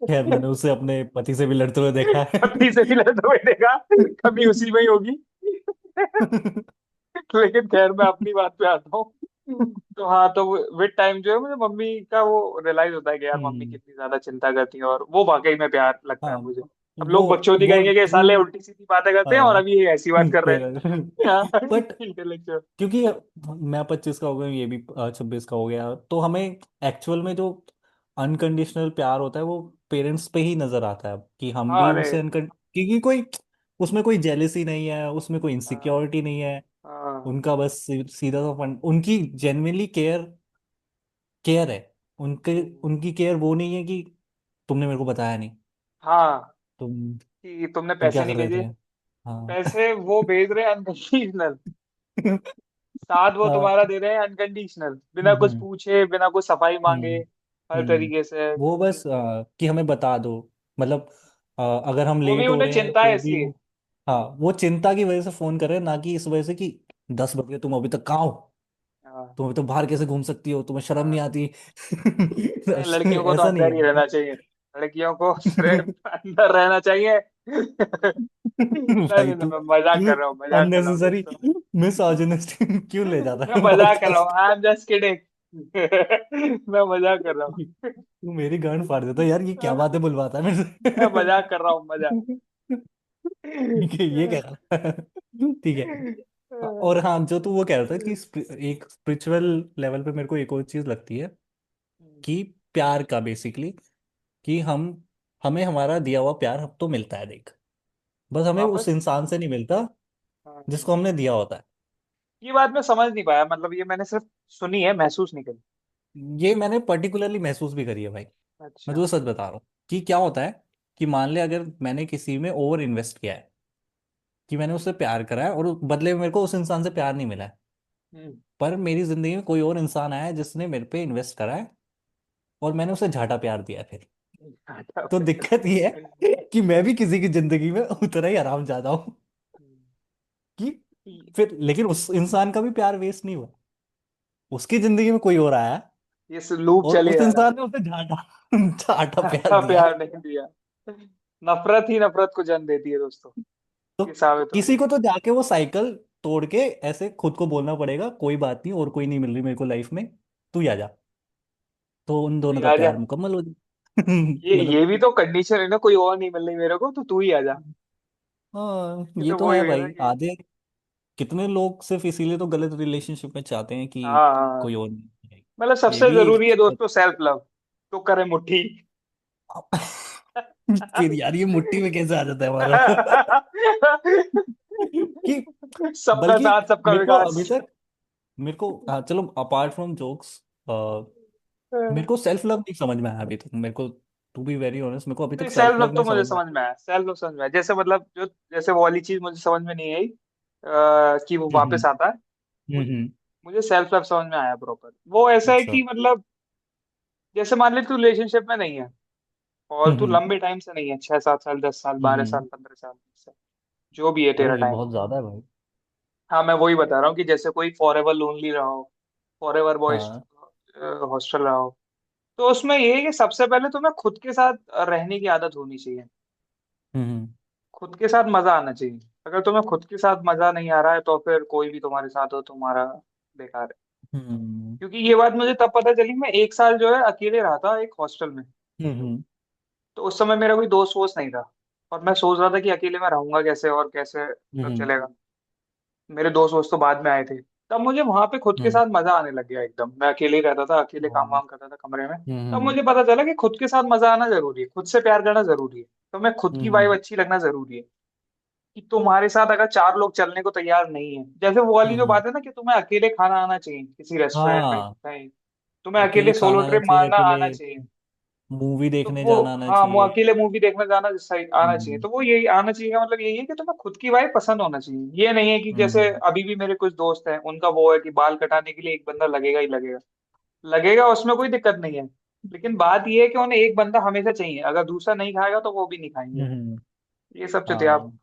खैर मैंने उसे अपने पति से भी लड़ते हुए देखा है। पति से भी लड़ते हुए देखा, कभी उसी में ही होगी। लेकिन खैर मैं अपनी बात पे आता हूँ। तो हाँ, तो विद टाइम जो है मुझे मम्मी का वो रियलाइज होता है कि यार मम्मी हम्म। कितनी ज्यादा चिंता करती है, और वो वाकई में प्यार लगता है हाँ मुझे। अब वो लोग बकचोदी वो कहेंगे कि ट्रू। साले उल्टी सीधी बातें करते हैं और हाँ अभी ये ऐसी बात कर रहे हैं। But intellectual. क्योंकि मैं 25 का हो गया, ये भी 26 का हो गया, तो हमें एक्चुअल में जो अनकंडीशनल प्यार होता है वो पेरेंट्स पे ही नजर आता है कि हम हाँ भी अरे। उसे क्योंकि कोई उसमें कोई जेलेसी नहीं है, उसमें कोई हाँ इनसिक्योरिटी नहीं है। हाँ। उनका बस सीधा सा फंड, उनकी जेन्युइनली केयर, केयर है उनके। उनकी केयर वो नहीं है कि तुमने मेरे को बताया नहीं, हाँ, तुम कि तुमने तुम क्या पैसे कर नहीं रहे भेजे। थे। हाँ पैसे वो भेज रहे हैं अनकंडीशनल, साथ वो हाँ, तुम्हारा दे रहे हैं अनकंडीशनल, बिना कुछ हम्म पूछे, बिना कुछ सफाई मांगे, हम्म हर हम्म। तरीके से। वो बस कि हमें बता दो, मतलब अगर हम वो भी लेट हो उन्हें रहे हैं चिंता है तो भी इसलिए। वो, हाँ वो चिंता की वजह से फोन कर रहे हैं, ना कि इस वजह से कि 10 बजे तुम अभी तक कहाँ हो, हाँ तुम अभी तक बाहर कैसे घूम सकती हो, तुम्हें शर्म नहीं हाँ। आती। नहीं, लड़कियों को तो ऐसा नहीं अंदर ही है। रहना चाहिए। लड़कियों को सिर्फ अंदर रहना चाहिए। नहीं भाई नहीं नहीं, तू मैं मजाक क्यों कर रहा हूँ, मजाक कर रहा हूँ अननेसेसरी दोस्तों। मिसोजिनिस्ट क्यों ले जाता मैं है मजाक कर रहा पॉडकास्ट। हूँ, आई एम जस्ट किडिंग। मैं मजाक कर रहा तू मेरी गांड फाड़ देता यार, ये क्या हूँ। बातें बुलवाता है मेरे मैं से। मजाक कर रहा हूँ, मजाक। ठीक है, ये कह रहा है। ठीक है। और हाँ जो तू वो कह रहा था कि एक स्पिरिचुअल लेवल पे मेरे को एक और चीज लगती है कि प्यार का बेसिकली, कि हमें हमारा दिया हुआ प्यार अब तो मिलता है देख, बस हमें उस वापस। इंसान से नहीं मिलता हाँ, जिसको हमने दिया होता है। ये बात मैं समझ नहीं पाया, मतलब ये मैंने सिर्फ सुनी है, महसूस नहीं करी। ये मैंने पर्टिकुलरली महसूस भी करी है भाई। मैं अच्छा। तुझे सच बता रहा हूँ कि क्या होता है, कि मान ले अगर मैंने किसी में ओवर इन्वेस्ट किया है, कि मैंने उससे प्यार करा है और बदले में मेरे को उस इंसान से प्यार नहीं मिला है, हम्म। पर मेरी जिंदगी में कोई और इंसान आया है जिसने मेरे पे इन्वेस्ट करा है और मैंने उसे झाटा प्यार दिया है फिर। अच्छा, तो दिक्कत ये है कि मैं भी किसी की जिंदगी में उतना ही आराम चाहता हूँ, कि फिर लेकिन उस इंसान का भी प्यार वेस्ट नहीं हुआ, उसकी जिंदगी में कोई और आया ये लूप और चले उस जा रहा इंसान ने उसे झाटा झाटा है। प्यार अच्छा, दिया है। प्यार नहीं दिया। नफरत ही नफरत को जन्म देती है दोस्तों। तो ये साबित हो किसी गया। को तो जाके वो साइकिल तोड़ के ऐसे खुद को बोलना पड़ेगा, कोई बात नहीं और कोई नहीं मिल रही मेरे को लाइफ में, तू ही आ जा, तो उन तू दोनों ही का आ जा। प्यार मुकम्मल हो जाए। ये मतलब भी तो कंडीशन है ना, कोई और नहीं मिल रही मेरे को तो तू ही आ जा। हाँ ये ये तो तो वही है हुई ना भाई, कि। आधे कितने लोग सिर्फ इसीलिए तो गलत रिलेशनशिप में चाहते हैं कि हाँ हाँ। कोई और नहीं है। मतलब ये सबसे भी जरूरी है दोस्तों सेल्फ लव। तो करे मुट्ठी। फिर यार ये मुट्ठी में कैसे आ जाता है हमारा। कि सबका बल्कि साथ सबका मेरे को विकास। अभी तक, मेरे को चलो अपार्ट फ्रॉम जोक्स, मेरे को सेल्फ लव नहीं समझ में आया अभी तक मेरे को, टू बी वेरी ऑनेस्ट मेरे को अभी नहीं, तक सेल्फ सेल्फ लव लव तो नहीं मुझे समझ में समझ में आया, सेल्फ लव समझ में आया, जैसे मतलब जो जैसे वो वाली चीज मुझे समझ में नहीं आई, कि वो आया। वापस आता है। मुझे हम्म। मुझे सेल्फ लव समझ में आया प्रॉपर, वो ऐसा है अच्छा। कि मतलब जैसे मान ले तू रिलेशनशिप में नहीं है, और तू हम्म लंबे टाइम से नहीं है, 6 7 साल, 10 साल, 12 साल, हम्म। 15 साल से, जो भी है तेरा अरे ये टाइम। बहुत ज्यादा है भाई। हाँ, मैं वही बता रहा हूँ कि जैसे कोई फॉर एवर लोनली रहा हो, फॉर एवर बॉयज हाँ। हॉस्टल रहा हो, तो उसमें ये है कि सबसे पहले तुम्हें खुद के साथ रहने की आदत होनी चाहिए। हम्म खुद के साथ मजा आना चाहिए। अगर तुम्हें खुद के साथ मजा नहीं आ रहा है तो फिर कोई भी तुम्हारे साथ हो तुम्हारा बेकार है। हम्म क्योंकि ये बात मुझे तब पता चली, मैं 1 साल जो है अकेले रहा था एक हॉस्टल में। हम्म तो उस समय मेरा कोई दोस्त वोस्त नहीं था, और मैं सोच रहा था कि अकेले में रहूंगा कैसे और कैसे हम्म चलेगा। मेरे दोस्त वोस्त तो बाद में आए थे। तब मुझे वहां पे खुद के हम्म साथ मजा आने लग गया एकदम, मैं अकेले ही रहता था, अकेले काम हम्म वाम करता था कमरे में। तब हम्म मुझे पता चला कि खुद के साथ मजा आना जरूरी है, खुद से प्यार करना जरूरी है, तो मैं खुद की वाइब हम्म अच्छी लगना जरूरी है। कि तुम्हारे साथ अगर 4 लोग चलने को तैयार नहीं है, जैसे वो वाली जो हम्म। बात है ना कि तुम्हें अकेले खाना आना चाहिए किसी रेस्टोरेंट में हाँ कहीं, तुम्हें अकेले अकेले सोलो खाना आना ट्रिप चाहिए, मारना अकेले आना चाहिए। मूवी तो देखने वो, जाना आना हाँ, वो चाहिए। अकेले मूवी देखने जाना सही आना चाहिए। हम्म। तो वो यही आना चाहिए का मतलब यही है कि तुम्हें खुद की वाइब पसंद होना चाहिए। ये नहीं है कि जैसे हम्म। अभी भी मेरे कुछ दोस्त हैं, उनका वो है कि बाल कटाने के लिए एक बंदा लगेगा ही लगेगा। लगेगा, उसमें कोई दिक्कत नहीं है। लेकिन बात ये है कि उन्हें एक बंदा हमेशा चाहिए, अगर दूसरा नहीं खाएगा तो वो भी नहीं खाएंगे। हम्म। ये सब चीजें आप। हाँ।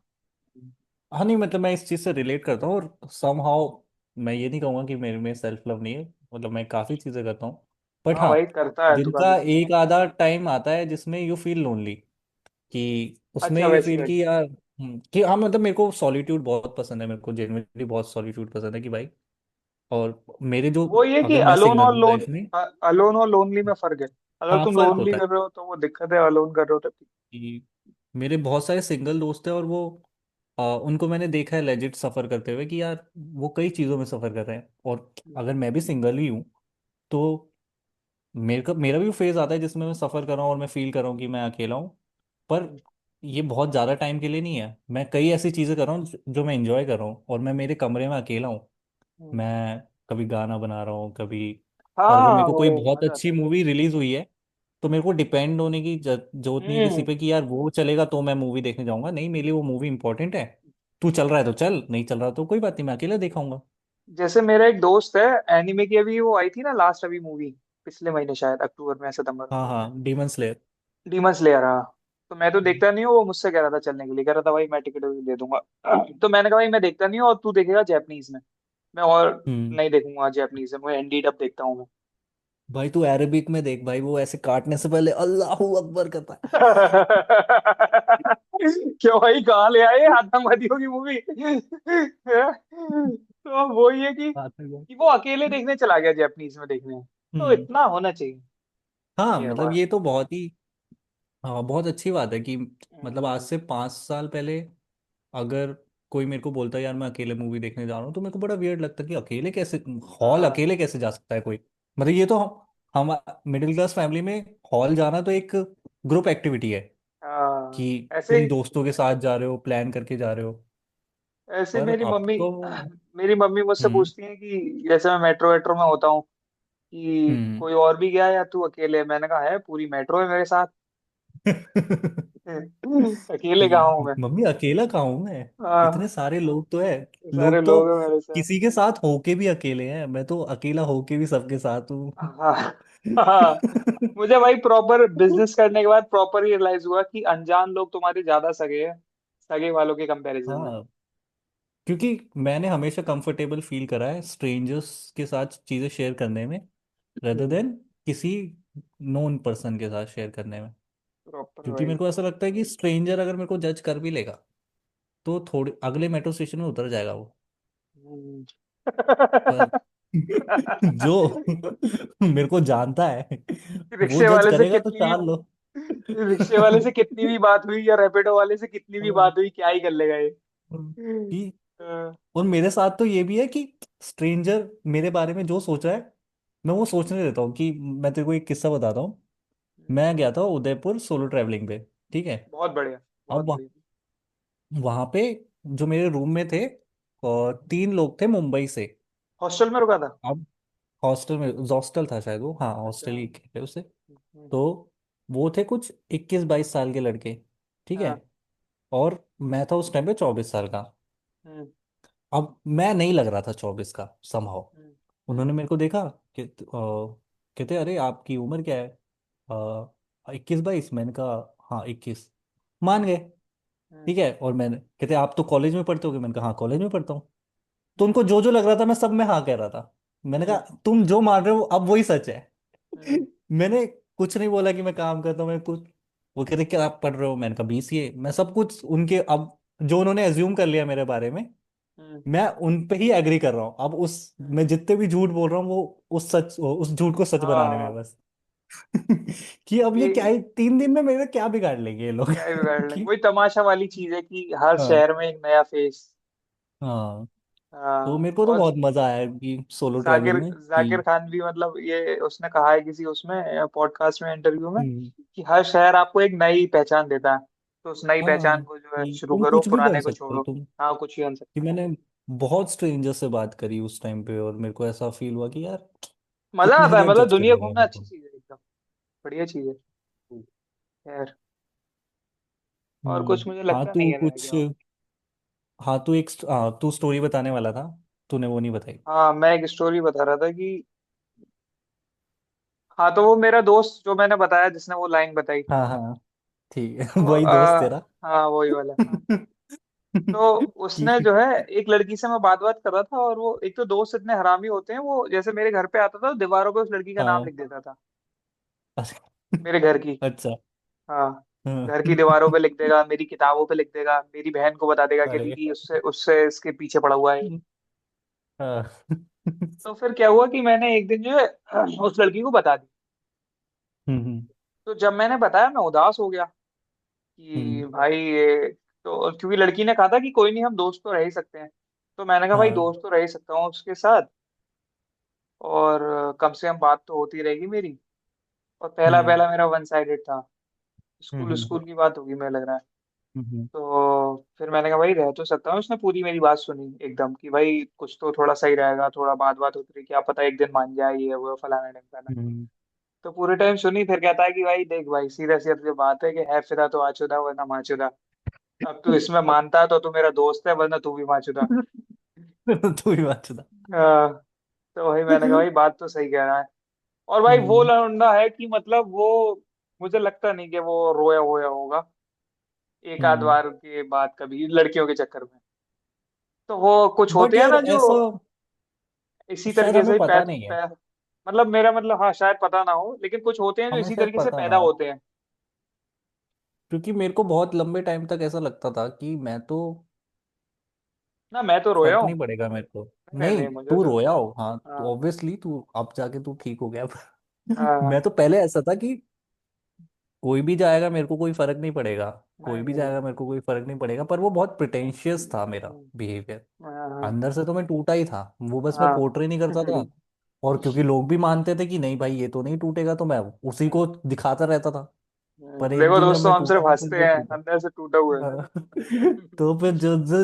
हाँ नहीं मतलब मैं इस चीज़ से रिलेट करता हूँ, और समहाउ मैं ये नहीं कहूँगा कि मेरे में सेल्फ लव नहीं है, मतलब मैं काफ़ी चीज़ें करता हूँ। बट हाँ हाँ, भाई, करता है तो काफी जिनका चीजें। एक आधा टाइम आता है जिसमें यू फील लोनली, कि उसमें अच्छा, ये वैसी फील वाली। कि यार कि हाँ मतलब मेरे को सॉलिट्यूड बहुत पसंद है, मेरे को जेनुइनली बहुत सॉलिट्यूड पसंद है कि भाई। और मेरे जो, वो ये कि अगर मैं अलोन सिंगल और हूँ लोन, लाइफ में। अलोन और लोनली में फर्क है। अगर हाँ तुम फर्क लोनली होता है कर रहे हो तो वो दिक्कत है, अलोन कर रहे हो तो ठीक। कि मेरे बहुत सारे सिंगल दोस्त हैं, और वो उनको मैंने देखा है लेजिट सफ़र करते हुए कि यार वो कई चीज़ों में सफ़र कर रहे हैं। और अगर मैं भी सिंगल ही हूँ, तो मेरा भी फेज आता है जिसमें मैं सफ़र कर रहा हूँ और मैं फील कर रहा हूँ कि मैं अकेला हूँ। पर हम्म, ये बहुत ज़्यादा टाइम के लिए नहीं है, मैं कई ऐसी चीज़ें कर रहा हूँ जो मैं इंजॉय कर रहा हूँ, और मैं मेरे कमरे में अकेला हूँ। हम्म। मैं कभी गाना बना रहा हूँ कभी। और अगर हाँ, मेरे को कोई वो बहुत मजा अच्छी आता है। मूवी रिलीज हुई है, तो मेरे को डिपेंड होने की जरूरत नहीं है किसी हम्म। पे कि यार वो चलेगा तो मैं मूवी देखने जाऊंगा। नहीं, मेरे लिए वो मूवी इंपॉर्टेंट है। तू चल रहा है तो चल, नहीं चल रहा तो कोई बात नहीं, मैं अकेला देखाऊंगा। जैसे मेरा एक दोस्त है, एनिमे की अभी वो आई थी ना लास्ट अभी मूवी, पिछले महीने शायद अक्टूबर में या सितंबर में। हाँ हाँ, डीमन स्लेयर। डीमन स्लेयर, हाँ। तो मैं तो देखता नहीं हूँ, वो मुझसे कह रहा था चलने के लिए, कह रहा था भाई मैं टिकट दे दूंगा। तो मैंने कहा भाई मैं देखता नहीं हूँ, और तू देखेगा जैपनीज में। मैं और हम्म। नहीं देखूंगा जैपनीज में, मैं एनडी डब देखता हूँ मैं। भाई तू अरेबिक में देख भाई, वो ऐसे काटने से पहले अल्लाहू अकबर करता है। क्यों भाई, कहाँ ले आए आतंकवादियों की मूवी? तो वो ये बात है वो। कि वो अकेले देखने चला गया जैपनीज में देखने। तो हम्म। इतना होना चाहिए। हाँ ये है मतलब बात। ये तो बहुत ही, हाँ बहुत अच्छी बात है कि मतलब आज हम्म, से 5 साल पहले अगर कोई मेरे को बोलता है यार मैं अकेले मूवी देखने जा रहा हूँ, तो मेरे को बड़ा वियर्ड लगता कि अकेले कैसे, हॉल हाँ, अकेले कैसे जा सकता है कोई। मतलब ये तो हम मिडिल क्लास फैमिली में हॉल जाना तो एक ग्रुप एक्टिविटी है, हाँ। कि ऐसे तुम दोस्तों के साथ जा रहे हो, प्लान करके जा रहे हो। ऐसे पर मेरी अब मम्मी, तो मेरी मम्मी मुझसे हम्म। पूछती है कि जैसे मैं मेट्रो वेट्रो में होता हूँ, कि हम्म। कोई और भी गया या तू अकेले? मैंने कहा है, पूरी मेट्रो है मेरे साथ। अकेले कहाँ हूँ मैं? मम्मी अकेला कहाँ हूं मैं, इतने हाँ, सारे लोग तो है। सारे लोग तो लोग हैं मेरे साथ। किसी के साथ होके भी अकेले हैं, मैं तो अकेला होके भी सबके साथ हूँ। हाँ, हाँ। मुझे भाई प्रॉपर बिजनेस करने के बाद प्रॉपर रियलाइज हुआ कि अनजान लोग तुम्हारे ज्यादा सगे हैं, सगे वालों के कंपैरिजन में। हाँ, क्योंकि मैंने हमेशा कंफर्टेबल फील करा है स्ट्रेंजर्स के साथ चीज़ें शेयर करने में, रेदर हम्म, देन किसी नोन पर्सन के साथ शेयर करने में। प्रॉपर क्योंकि भाई। मेरे को ऐसा लगता है कि स्ट्रेंजर अगर मेरे को जज कर भी लेगा, तो थोड़े अगले मेट्रो स्टेशन में उतर जाएगा वो। हम्म। पर जो मेरे को जानता है, वो रिक्शे जज वाले से करेगा तो कितनी भी, चार लोग। रिक्शे वाले से कितनी भी बात हुई, या रैपिडो वाले से कितनी भी हाँ, बात हुई, क्या ही कर लेगा ये। कि हाँ, और मेरे साथ तो ये भी है कि स्ट्रेंजर मेरे बारे में जो सोच रहा है, मैं वो सोचने देता हूँ। कि मैं तेरे को एक किस्सा बताता हूँ। मैं गया था उदयपुर सोलो ट्रैवलिंग पे, ठीक है। बहुत बढ़िया, बहुत अब बढ़िया। वहाँ पे जो मेरे रूम में थे, और 3 लोग थे मुंबई से। हॉस्टल में रुका था? अब हॉस्टल में, हॉस्टल था शायद वो, हाँ अच्छा। हॉस्टल ही कहते हैं उसे। हम्म, तो वो थे कुछ 21-22 साल के लड़के, ठीक है। हाँ। और मैं था उस टाइम पे 24 साल का। हम्म, अब मैं नहीं लग रहा था 24 का समहाउ। हम्म, उन्होंने मेरे को देखा कि कहते अरे आपकी उम्र क्या है, 21-22। मैंने कहा हाँ 21। मान गए, हम्म, ठीक है। और मैंने कहते आप तो कॉलेज में पढ़ते होगे, मैंने कहा हाँ कॉलेज में पढ़ता हूँ। तो हम्म, उनको जो जो लग रहा था मैं सब में हाँ कह रहा था। मैंने हम्म, कहा तुम जो मान रहे हो अब वही सच है। हम्म, मैंने कुछ नहीं बोला कि मैं काम करता हूँ, मैं कुछ। वो कहते क्या आप पढ़ रहे हो, मैंने कहा BCA। मैं सब कुछ उनके, अब जो उन्होंने एज्यूम कर लिया मेरे बारे में, हम्म, मैं उन पे ही एग्री कर रहा हूँ। अब उस हम्म। मैं जितने भी झूठ बोल रहा हूँ वो उस झूठ को सच बनाने में है हाँ, बस। कि अब ये क्या ये है, 3 दिन में मेरा क्या बिगाड़ लेंगे ये लोग। क्या ही बिगाड़ लेंगे? कि वही तमाशा वाली चीज है कि हर हाँ। शहर में एक नया फेस। हाँ, तो हाँ। मेरे को तो और बहुत मजा आया कि सोलो जाकिर ट्रैवलिंग में जाकिर कि खान भी, मतलब ये उसने कहा है किसी उसमें पॉडकास्ट में, इंटरव्यू में, हम्म, कि हर शहर आपको एक नई पहचान देता है। तो उस नई पहचान हाँ को जो है कि शुरू तुम करो, कुछ भी बन पुराने को सकते हो छोड़ो। तुम। हाँ, कुछ ही बन कि सकते मैंने बहुत स्ट्रेंजर से बात करी उस टाइम पे, और मेरे को ऐसा फील हुआ कि यार मजा कितने आता है, लोग मतलब जज दुनिया करेंगे घूमना मेरे अच्छी को। चीज है एकदम, बढ़िया चीज है। खैर, और हम्म। कुछ मुझे हाँ लगता नहीं तू है रह कुछ, गया हो। हाँ तू एक, हाँ तू स्टोरी बताने वाला था, तूने वो नहीं बताई। हाँ, मैं एक स्टोरी बता रहा था कि, हाँ तो वो मेरा दोस्त जो मैंने बताया जिसने वो लाइन बताई, हाँ हाँ, ठीक है। तो वही दोस्त तेरा। हाँ वही वाला, हाँ। तो उसने कि जो है, एक लड़की से मैं बात बात कर रहा था, और वो एक तो दोस्त इतने हरामी होते हैं, वो जैसे मेरे घर पे आता था तो दीवारों पे उस लड़की का नाम हाँ। लिख देता था, अरे, मेरे घर की। अच्छा। हाँ, हाँ। घर की दीवारों पे लिख देगा, मेरी किताबों पे लिख देगा, मेरी बहन को बता देगा कि अरे। दीदी उससे उससे इसके पीछे पड़ा हुआ है। हाँ। तो फिर क्या हुआ कि मैंने एक दिन जो है उस लड़की को बता दी। हम्म तो जब मैंने बताया, मैं उदास हो गया हम्म, कि भाई ये, तो क्योंकि लड़की ने कहा था कि कोई नहीं, हम दोस्त तो रह ही सकते हैं। तो मैंने कहा भाई हाँ। दोस्त तो रह ही सकता हूँ उसके साथ, और कम से कम बात तो होती रहेगी मेरी। और पहला हम्म पहला मेरा वन साइडेड था, स्कूल हम्म स्कूल की बात होगी मैं लग रहा है। हम्म तो फिर मैंने कहा भाई रह तो सकता हूँ। उसने पूरी मेरी बात सुनी एकदम, कि भाई कुछ तो थोड़ा सही रहेगा, थोड़ा बात बात होती रही, क्या पता एक दिन मान जाए, ये वो फलाना ढिमकाना। हम्म। तो पूरे टाइम सुनी, फिर कहता है कि भाई देख भाई, सीधा सीधा जो बात है कि है फिदा तो आचुदा वरना माचुदा। अब तू इसमें मानता तो तू मेरा दोस्त है, वरना तू भी माचुदा। तू ही बात चुदा। हाँ, तो वही मैंने कहा भाई बात तो सही कह रहा है। और भाई वो हम्म लौंडा है कि मतलब वो, मुझे लगता नहीं कि वो रोया होया होगा एक आध हम्म। बार के बाद कभी लड़कियों के चक्कर में। तो वो कुछ बट होते हैं यार ना जो ऐसा इसी शायद तरीके से हमें ही पता नहीं है। मतलब मेरा मतलब, हाँ शायद पता ना हो, लेकिन कुछ होते हैं जो हमें इसी शायद तरीके से पता ना पैदा हो, होते हैं। क्योंकि मेरे को बहुत लंबे टाइम तक ऐसा लगता था कि मैं तो, ना मैं तो रोया फर्क हूँ। नहीं पड़ेगा मेरे को। नहीं नहीं, नहीं, मुझे तू तो, रोया हो, हाँ तो हाँ ऑब्वियसली तू अब जाके तू ठीक हो गया। मैं हाँ, तो पहले ऐसा था कि कोई भी जाएगा मेरे को कोई फर्क नहीं पड़ेगा, नहीं कोई भी नहीं, जाएगा मेरे को कोई फर्क नहीं पड़ेगा, पर वो बहुत प्रिटेंशियस था मेरा बिहेवियर। हाँ अंदर से तो मैं टूटा ही था, वो बस मैं हाँ। पोर्ट्रे नहीं करता था। और क्योंकि लोग भी मानते थे कि नहीं भाई ये तो नहीं टूटेगा, तो मैं उसी को दिखाता रहता था। पर एक देखो दिन जब दोस्तों, मैं हम सिर्फ टूटा तो फिर हंसते वो हैं, टूटा। अंदर से टूटा हुआ है। हाँ। तो फिर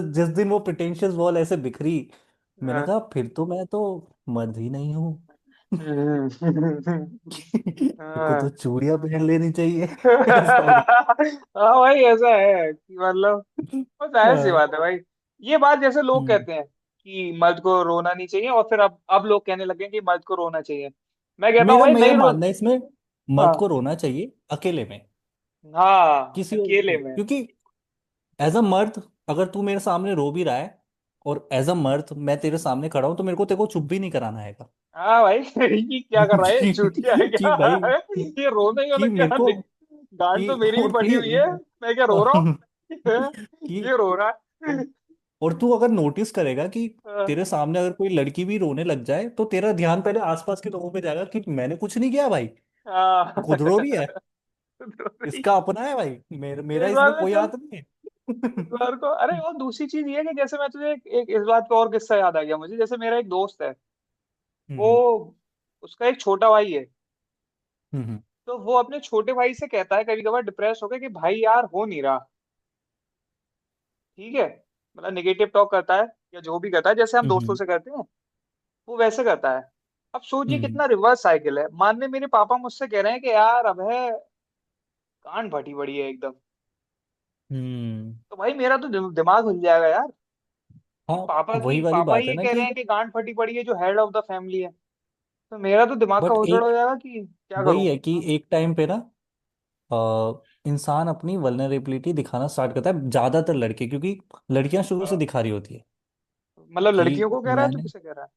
जिस दिन वो प्रिटेंशियस वॉल ऐसे बिखरी, मैंने हाँ। कहा फिर तो मैं तो मर्द ही नहीं हूँ। हम्म, मेरे को तो हाँ। चूड़ियां पहन लेनी चाहिए। ऐसा हो गया। हाँ भाई, ऐसा है कि मतलब, वो जाहिर सी हाँ। बात है भाई। ये बात जैसे लोग हम्म। कहते हैं कि मर्द को रोना नहीं चाहिए, और फिर अब लोग कहने लगे कि मर्द को रोना चाहिए। मैं कहता हूँ मेरा भाई मेरा नहीं रो। मानना है इसमें, मर्द को हाँ रोना चाहिए अकेले में, हाँ, किसी और अकेले को, में। क्योंकि एज अ मर्द अगर तू मेरे सामने रो भी रहा है, और एज अ मर्द मैं तेरे सामने खड़ा हूं, तो मेरे को तेरे को चुप भी नहीं कराना है। हाँ भाई, ये क्या कर रहा है, चूतिया है कि क्या? भाई, ये रोने ही वाला कि मेरे क्या को, गांड कि तो मेरी भी और फटी हुई है, कि मैं क्या रो रहा हूँ? कि ये रो रहा है। और तू अगर नोटिस करेगा कि हाँ, तेरे सामने अगर कोई लड़की भी रोने लग जाए, तो तेरा ध्यान पहले आसपास के लोगों पे जाएगा कि मैंने कुछ नहीं किया भाई, हाँ। खुद रो रही है, तो भाई, इसका अपना है भाई, मेरा इस इसमें बार में कोई चल, हाथ नहीं है। इस बार को, अरे और दूसरी चीज ये है कि जैसे मैं तुझे एक इस बात का और किस्सा याद आ गया मुझे। जैसे मेरा एक दोस्त है, वो, हम्म उसका एक छोटा भाई है। हम्म तो वो अपने छोटे भाई से कहता है कभी कभार डिप्रेस होकर कि भाई यार हो नहीं रहा, ठीक है, मतलब निगेटिव टॉक करता है, या जो भी करता है जैसे हम दोस्तों हम्म से करते हैं, वो वैसे करता है। अब सोचिए हम्म कितना रिवर्स साइकिल है। मानने मेरे पापा मुझसे कह रहे हैं कि यार अब है, कान फटी पड़ी है एकदम। हम्म। तो भाई मेरा तो दिमाग हिल जाएगा यार, हाँ, कि पापा वही की वाली पापा बात है ये ना कह रहे कि, हैं कि गांड फटी पड़ी है, जो हेड ऑफ द फैमिली है। तो मेरा तो दिमाग का बट उजड़ हो एक जाएगा कि क्या वही करूं। है कि एक टाइम पे ना, इंसान अपनी वल्नरेबिलिटी दिखाना स्टार्ट करता है, ज्यादातर लड़के, क्योंकि लड़कियां शुरू से हाँ, दिखा रही होती है मतलब कि लड़कियों को कह रहा है तो मैंने, किसे कह रहा है?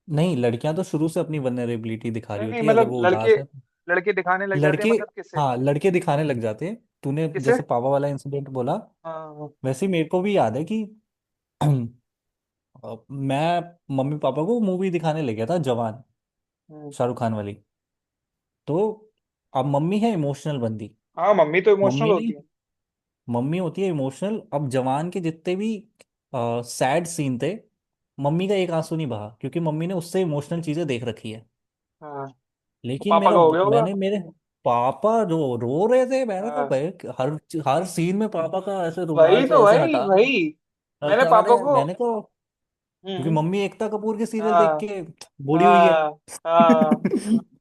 नहीं लड़कियां तो शुरू से अपनी वल्नरेबिलिटी दिखा रही नहीं नहीं, होती है, अगर मतलब वो लड़के, उदास है। लड़के दिखाने लग जाते हैं, लड़के, मतलब किससे? हाँ लड़के दिखाने लग जाते हैं। तूने किसे? जैसे पापा वाला इंसिडेंट बोला, हाँ। वैसे ही मेरे को भी याद है कि मैं मम्मी पापा को मूवी दिखाने ले गया था, जवान, हम्म, शाहरुख खान वाली। तो अब मम्मी है इमोशनल बंदी, हाँ मम्मी तो इमोशनल मम्मी ने, होती है। मम्मी होती है इमोशनल। अब जवान के जितने भी सैड सीन थे, मम्मी का एक आंसू नहीं बहा, क्योंकि मम्मी ने उससे इमोशनल चीजें देख रखी है। हाँ, वो लेकिन पापा मेरा, का हो गया होगा। मैंने मेरे पापा जो रो रहे थे, मैंने कहा हाँ, भाई हर हर सीन में पापा का ऐसे रुमाल वही से तो ऐसे भाई हटा भाई, मैंने हटा पापा रहे हैं। को, मैंने कहा क्योंकि हम्म। मम्मी एकता कपूर के सीरियल देख हाँ के बूढ़ी हुई है। हाँ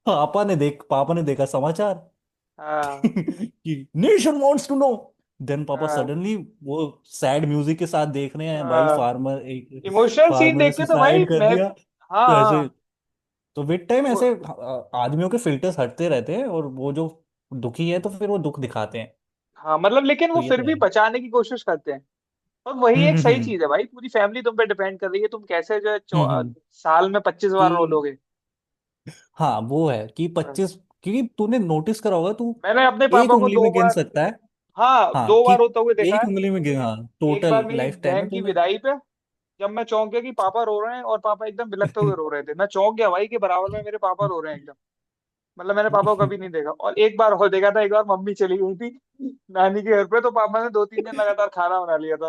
हाँ पापा ने देखा समाचार हाँ कि nation wants to know. Then पापा हाँ सडनली वो सैड म्यूजिक के साथ देख रहे हैं भाई, हाँ। फार्मर एक इमोशनल सीन फार्मर ने देख के तो भाई सुसाइड कर मैं, दिया। हाँ तो ऐसे, हाँ तो विद टाइम वो, ऐसे आदमियों के फिल्टर्स हटते रहते हैं, और वो जो दुखी है तो फिर वो दुख दिखाते हैं। हाँ मतलब लेकिन तो वो ये फिर तो भी है। बचाने की कोशिश करते हैं। और वही एक सही हम्म। चीज है भाई, पूरी फैमिली तुम पे डिपेंड कर रही है, तुम कैसे जो है हम्म। साल में 25 बार रो कि लोगे। हाँ वो है कि हाँ। 25, क्योंकि तूने नोटिस करा होगा, तू मैंने अपने एक पापा को उंगली दो में गिन बार, सकता है। हाँ हाँ 2 बार कि रोते हुए देखा एक है। उंगली में गिन, हाँ एक बार टोटल मेरी लाइफ टाइम में बहन की तूने। विदाई पे, जब मैं चौंक गया कि पापा रो रहे हैं, और पापा एकदम बिलखते हुए रो रहे थे, मैं चौंक गया भाई कि बराबर में मेरे पापा रो रहे हैं एकदम। मतलब मैंने पापा को कभी नहीं देखा। और एक बार और देखा था, एक बार मम्मी चली गई थी नानी के घर पे, तो पापा ने 2-3 दिन लगातार खाना बना लिया था,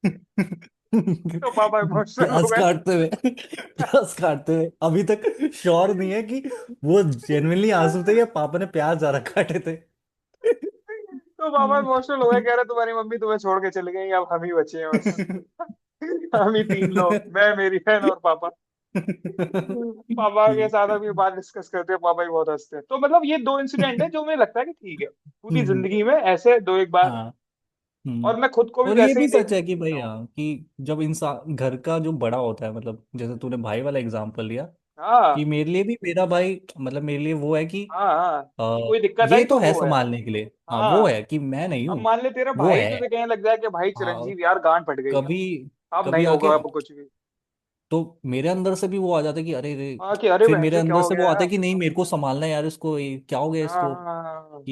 तो पापा इमोशनल हो प्याज गए। काटते हुए, प्याज काटते हुए अभी तक श्योर नहीं है कि वो जेन्युइनली आंसू थे या पापा ने प्याज ज्यादा काटे थे। तो पापा इमोशनल हो गए, कह रहे तुम्हारी मम्मी तुम्हें छोड़ के चली गई, अब हम ही बचे हैं बस। हम ही 3 लोग, मैं, मेरी बहन और पापा। पापा के साथ अभी बात डिस्कस करते हैं, पापा ही बहुत हंसते हैं। तो मतलब ये 2 इंसिडेंट है जो मुझे लगता है कि ठीक है, पूरी हम्म। जिंदगी में ऐसे 2 एक बार। हाँ। हम्म। और मैं खुद को भी और ये वैसे ही भी देख सच है कि भाई, देखता हूँ। हाँ कि जब इंसान घर का जो बड़ा होता है, मतलब जैसे तूने भाई वाला एग्जांपल लिया, हाँ कि मेरे लिए भी मेरा भाई, मतलब मेरे लिए वो है कि हाँ हाँ, आ, कि कोई दिक्कत ये आई तो तो है वो है। संभालने के लिए, हाँ वो हाँ, है कि मैं नहीं अब हूँ, मान ले तेरा वो भाई है। तुझे कहने लग जाए कि भाई हाँ, चिरंजीव यार गांड फट गई, कभी अब कभी नहीं आके, होगा अब कुछ भी। तो मेरे अंदर से भी वो आ जाता है कि अरे रे, हाँ कि अरे फिर बहन मेरे क्या अंदर हो से वो गया आता है। है कि नहीं मेरे को संभालना है यार इसको, ये क्या हो गया हाँ इसको, हाँ हाँ, हाँ।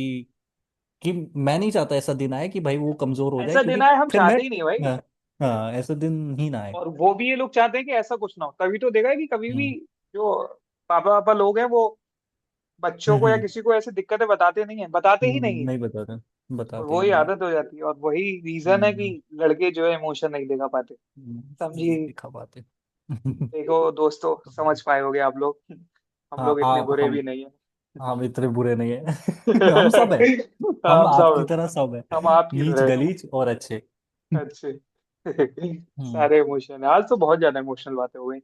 कि मैं नहीं चाहता ऐसा दिन आए कि भाई वो कमजोर हो जाए, ऐसा दिन क्योंकि आए हम फिर मैं, चाहते ही नहीं भाई। हाँ, हाँ ऐसा दिन ही ना आए। और वो भी ये लोग चाहते हैं कि ऐसा कुछ ना हो, तभी तो देखा है कि कभी भी हम्म। जो पापा पापा लोग हैं वो बच्चों को या हम्म। किसी को ऐसी दिक्कतें बताते नहीं है, बताते ही नहीं है। नहीं बताते, और बताते ही वही नहीं है। आदत हो जाती है, और वही रीजन है कि हम्म। लड़के जो है इमोशन नहीं दिखा पाते। नहीं समझिए। दिखा पाते। देखो दोस्तों, समझ पाए होगे आप लोग, हम हाँ लोग इतने आप, बुरे भी नहीं है। हम इतने बुरे नहीं है। हम सब है, हम हम आपकी सब, तरह सब है, हम आपकी नीच तरह गलीच और अच्छे। अच्छे। हम्म। सारे इमोशन है, आज तो बहुत ज्यादा इमोशनल बातें हो गई,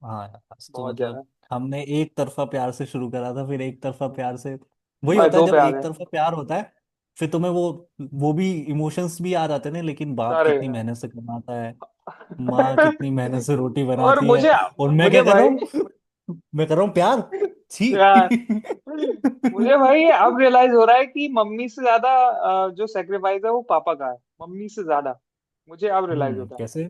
हाँ यार, आज तो बहुत मतलब ज्यादा। हमने एक तरफा प्यार से शुरू करा था, फिर एक तरफा प्यार से, वही भाई होता है दो पे जब आ एक गए तरफा प्यार होता है, फिर तुम्हें वो भी इमोशंस भी आ जाते हैं ना, लेकिन बाप सारे। कितनी मेहनत से कमाता है, माँ कितनी मेहनत से रोटी और बनाती है, मुझे और मैं क्या मुझे कर रहा भाई हूँ, मैं कर रहा हूँ प्यार, छी। यार, मुझे भाई अब रियलाइज हो रहा है कि मम्मी से ज्यादा जो सेक्रीफाइस है वो पापा का है, मम्मी से ज्यादा। मुझे अब रियलाइज होता है। कैसे।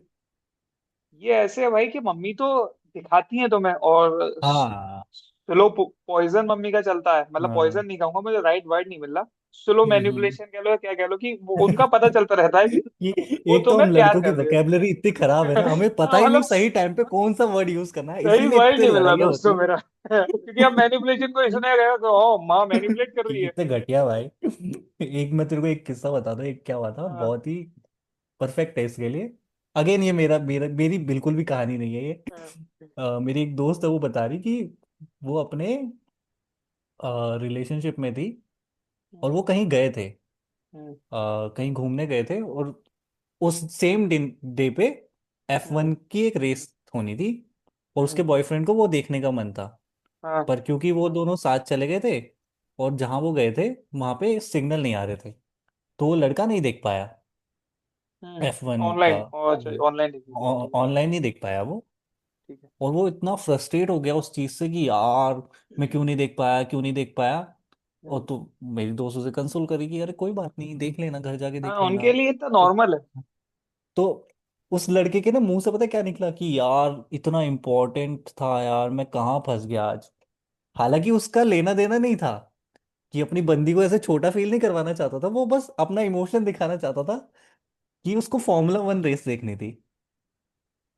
ये ऐसे है भाई कि मम्मी तो दिखाती है तुम्हें, और हाँ। स्लो पॉइजन मम्मी का चलता है, मतलब हाँ। पॉइजन नहीं कहूंगा, मुझे राइट वर्ड नहीं मिल रहा। स्लो हम्म। मैनिपुलेशन कह लो या क्या कह लो, कि वो उनका पता चलता रहता है कि ये वो एक तो तुम्हें हम प्यार लड़कों की कर रही वोकेबलरी इतनी खराब है है। ना, हमें पता हाँ, ही नहीं मतलब सही टाइम पे कौन सा वर्ड यूज करना है, सही इसीलिए वर्ड इतनी नहीं मिल रहा लड़ाइयाँ दोस्तों होती है। मेरा। क्योंकि अब मैनिपुलेशन को सुना गया तो माँ मैनिपुलेट कर रही है। कितने घटिया भाई। एक मैं तेरे को एक किस्सा बता दूं, एक क्या हुआ था हाँ बहुत ही परफेक्ट है इसके लिए। अगेन ये मेरी बिल्कुल भी कहानी नहीं है ये। हाँ मेरी एक दोस्त है, वो बता रही कि वो अपने रिलेशनशिप में थी, और वो कहीं गए थे, कहीं घूमने गए थे, और उस सेम डे पे F1 की एक रेस होनी थी, और उसके बॉयफ्रेंड को वो देखने का मन था। हाँ पर क्योंकि वो दोनों साथ चले गए थे, और जहां वो गए थे वहां पे सिग्नल नहीं आ रहे थे, तो वो लड़का नहीं देख पाया F1 का, ऑनलाइन, और अच्छा ऑनलाइन देखी थी। ऑनलाइन नहीं देख पाया वो। ठीक है। और वो इतना फ्रस्ट्रेट हो गया उस चीज से कि यार मैं क्यों नहीं देख पाया, क्यों नहीं देख पाया। और तो मेरी दोस्त उसे कंसोल करी कि अरे कोई बात नहीं, देख लेना, घर जाके हाँ देख लेना। उनके लिए तो नॉर्मल है। तो उस लड़के के ना मुंह से पता है क्या निकला, कि यार इतना इम्पोर्टेंट था यार, मैं कहाँ फंस गया आज। हालांकि उसका लेना देना नहीं था, कि अपनी बंदी को ऐसे छोटा फील नहीं करवाना चाहता था, वो बस अपना इमोशन दिखाना चाहता था, कि उसको Formula 1 रेस देखनी थी।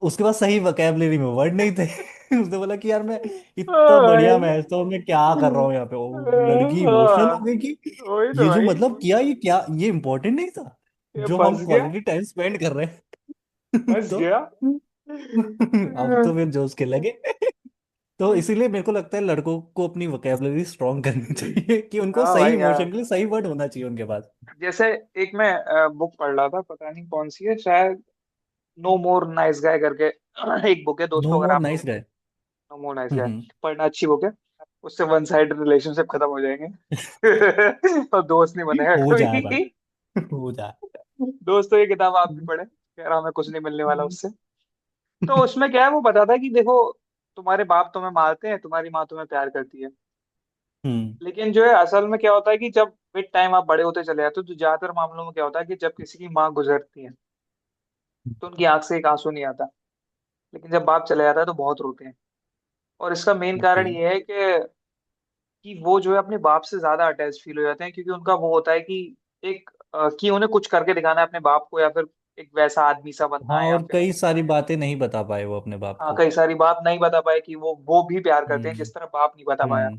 उसके पास सही वोकेबलरी में वर्ड नहीं थे। उसने बोला कि यार मैं इतना बढ़िया भाई, मैच, तो मैं क्या कर रहा हूँ यहाँ पे, लड़की इमोशनल हो गई कि वही तो ये जो भाई, मतलब किया, ये क्या, ये इम्पोर्टेंट नहीं था ये जो हम फंस गया, क्वालिटी टाइम स्पेंड कर रहे हैं। फंस तो गया। अब तो फिर जोश के लगे। तो इसीलिए मेरे को लगता है लड़कों को अपनी वोकेबलरी स्ट्रांग करनी चाहिए, कि उनको हाँ सही भाई हाँ। इमोशन के लिए सही वर्ड होना चाहिए उनके पास। जैसे एक मैं बुक पढ़ रहा था, पता नहीं कौन सी है, शायद नो मोर नाइस गाय करके एक बुक है नो दोस्तों, अगर मोर आप नाइस लोगे। गाय। नो मोर नाइस गाय, हम्म। पढ़ना, अच्छी बुक है। उससे वन साइड रिलेशनशिप खत्म हो जाएंगे और दोस्त नहीं बनेगा हो जाए भाई, कभी। हो जाए। दोस्तों ये किताब आप भी पढ़े, कह रहा हमें कुछ नहीं मिलने वाला उससे। तो उसमें क्या है, वो बताता है कि देखो, तुम्हारे बाप तुम्हें मारते हैं, तुम्हारी माँ तुम्हें प्यार करती है, हम्म। लेकिन जो है असल में क्या होता है कि जब विद टाइम आप बड़े होते चले जाते हो, तो ज्यादातर मामलों में क्या होता है कि जब किसी की माँ गुजरती है तो उनकी आंख से एक आंसू नहीं आता, लेकिन जब बाप चले जाता है तो बहुत रोते हैं। और इसका मेन ओके। कारण ये है कि वो जो है अपने बाप से ज्यादा अटैच फील हो जाते हैं, क्योंकि उनका वो होता है कि एक कि उन्हें कुछ करके दिखाना है अपने बाप को, या फिर एक वैसा आदमी सा बनना हाँ, है, या और फिर कई सारी बातें नहीं बता पाए वो अपने बाप हाँ को। कई सारी बात नहीं बता पाए कि वो भी प्यार करते हैं हम्म। जिस तरह बाप नहीं बता पाया। हम्म।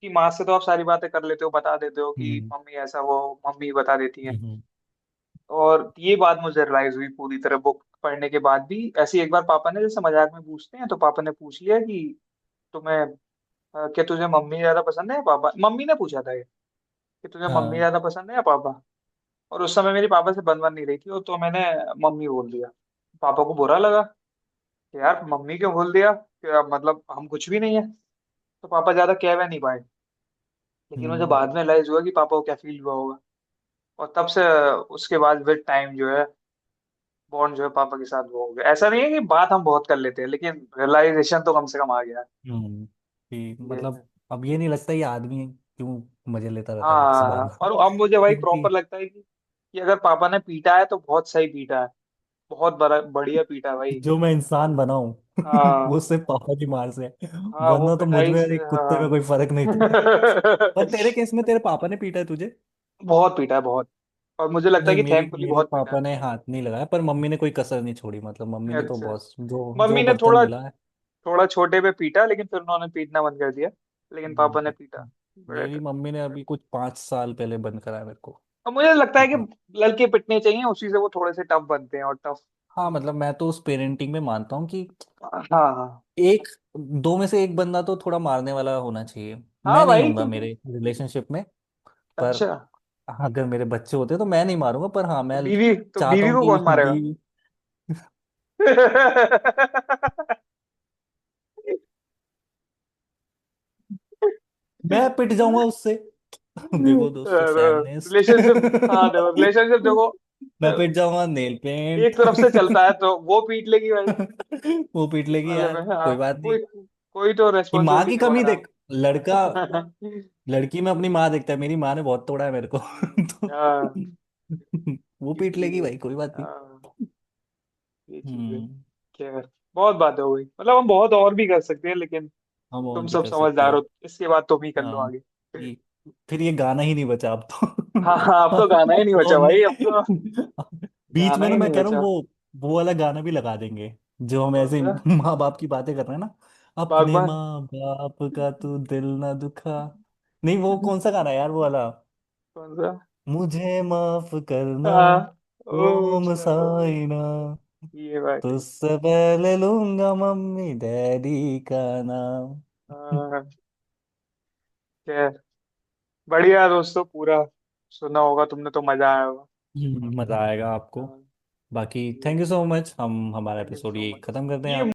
कि माँ से तो आप सारी बातें कर लेते हो, बता देते हो कि हम्म। मम्मी ऐसा, वो मम्मी बता देती है। हम्म। और ये बात मुझे रियलाइज हुई पूरी तरह बुक पढ़ने के बाद भी। ऐसे ही एक बार पापा ने, जैसे मजाक में पूछते हैं, तो पापा ने पूछ लिया कि तुम्हें क्या तुझे मम्मी ज्यादा पसंद है या पापा, मम्मी ने पूछा था ये, कि तुझे मम्मी हाँ। ज्यादा पसंद है या पापा। और उस समय मेरी पापा से बन बन नहीं रही थी, तो मैंने मम्मी बोल दिया। पापा को बुरा लगा कि यार मम्मी क्यों बोल दिया, कि अब मतलब हम कुछ भी नहीं है। तो पापा ज्यादा कह वह नहीं पाए, लेकिन मुझे हम्म। बाद में रियलाइज हुआ कि पापा को क्या फील हुआ होगा। और तब से उसके बाद विद टाइम जो है बॉन्ड जो है पापा के साथ वो हो गया। ऐसा नहीं है कि बात हम बहुत कर लेते हैं, लेकिन रियलाइजेशन तो कम से कम आ गया। कि ये मतलब है। अब ये नहीं लगता ये आदमी क्यों मजे लेता रहता है किसी बात हाँ, में। और अब मुझे वही क्योंकि प्रॉपर लगता है कि अगर पापा ने पीटा है तो बहुत सही पीटा है, बहुत बड़ा बढ़िया पीटा है भाई। जो मैं इंसान बना हूँ वो हाँ सिर्फ पापा की मार से है। हाँ, वो वरना तो मुझ पिटाई में और से, एक कुत्ते में हाँ कोई फर्क नहीं था। पर तेरे केस में तेरे पापा ने पीटा है तुझे? बहुत पीटा है बहुत। और मुझे लगता है नहीं, कि मेरी थैंकफुली मेरे बहुत पीटा पापा ने हाथ नहीं लगाया, पर मम्मी ने कोई कसर नहीं छोड़ी। मतलब मम्मी है। ने तो अच्छा, बॉस जो जो मम्मी ने बर्तन थोड़ा मिला है। थोड़ा छोटे पे पीटा, लेकिन फिर उन्होंने पीटना बंद कर दिया। लेकिन पापा ने पीटा बड़े मेरी पे। मम्मी ने अभी कुछ 5 साल पहले बंद कराया मेरे को। और मुझे लगता है कि हाँ। लड़के पिटने चाहिए, उसी से वो थोड़े से टफ बनते हैं, और टफ। हाँ, मतलब मैं तो उस पेरेंटिंग में मानता हूँ कि हाँ हाँ एक दो में से एक बंदा तो थोड़ा मारने वाला होना चाहिए। हाँ मैं नहीं भाई, हूंगा क्योंकि मेरे रिलेशनशिप में। पर अच्छा, अगर मेरे बच्चे होते तो मैं नहीं मारूंगा, पर हाँ तो मैं चाहता बीवी हूँ को कौन कि मारेगा? बीवी। मैं पिट जाऊंगा उससे। देखो दोस्तों, फेमिनिस्ट। रिलेशनशिप, हाँ देखो रिलेशनशिप देखो, मैं पिट जाऊंगा, नेल एक पेंट। तरफ से चलता है तो वो पीट लेगी भाई। वो पीट इस लेगी वाले यार, में हाँ, कोई बात नहीं। कोई कोई तो कि माँ रेस्पॉन्सिबिलिटी की कमी निभाना। देख, लड़का लड़की में अपनी माँ देखता है, मेरी माँ ने बहुत तोड़ा है मेरे को। तो हाँ, वो पीट लेगी इसीलिए भाई, कोई बात नहीं। हाँ, ये चीज है। हम्म। खैर, बहुत बातें हो गई, मतलब हम बहुत और भी कर सकते हैं, लेकिन हम और तुम भी सब कर सकते समझदार हैं। हो, इसके बाद तुम ही कर लो हाँ। आगे। ये- फिर ये गाना ही नहीं बचा अब तो। हाँ हाँ, अब तो गाना ही नहीं तो बचा हमने भाई, अब तो बीच गाना में ना, ही मैं नहीं कह रहा हूँ बचा। वो वाला गाना भी लगा देंगे, जो हम कौन ऐसे सा? माँ बाप की बातें कर रहे हैं ना। अपने बागबान? माँ बाप का तू दिल ना दुखा। नहीं, वो कौन सा गाना है यार, वो वाला। कौन सा? मुझे माफ करना, हाँ, ओ ओम सॉरी, साइना, ये बात है। तुझसे पहले लूंगा मम्मी डैडी का नाम। हाँ, खैर, बढ़िया दोस्तों, पूरा सुना होगा तुमने तो मजा आया होगा। मजा आएगा आपको। हाँ, बाकी ये थैंक यू सो मच, हम हमारा थैंक यू एपिसोड सो ये मच। खत्म करते हैं ये आप।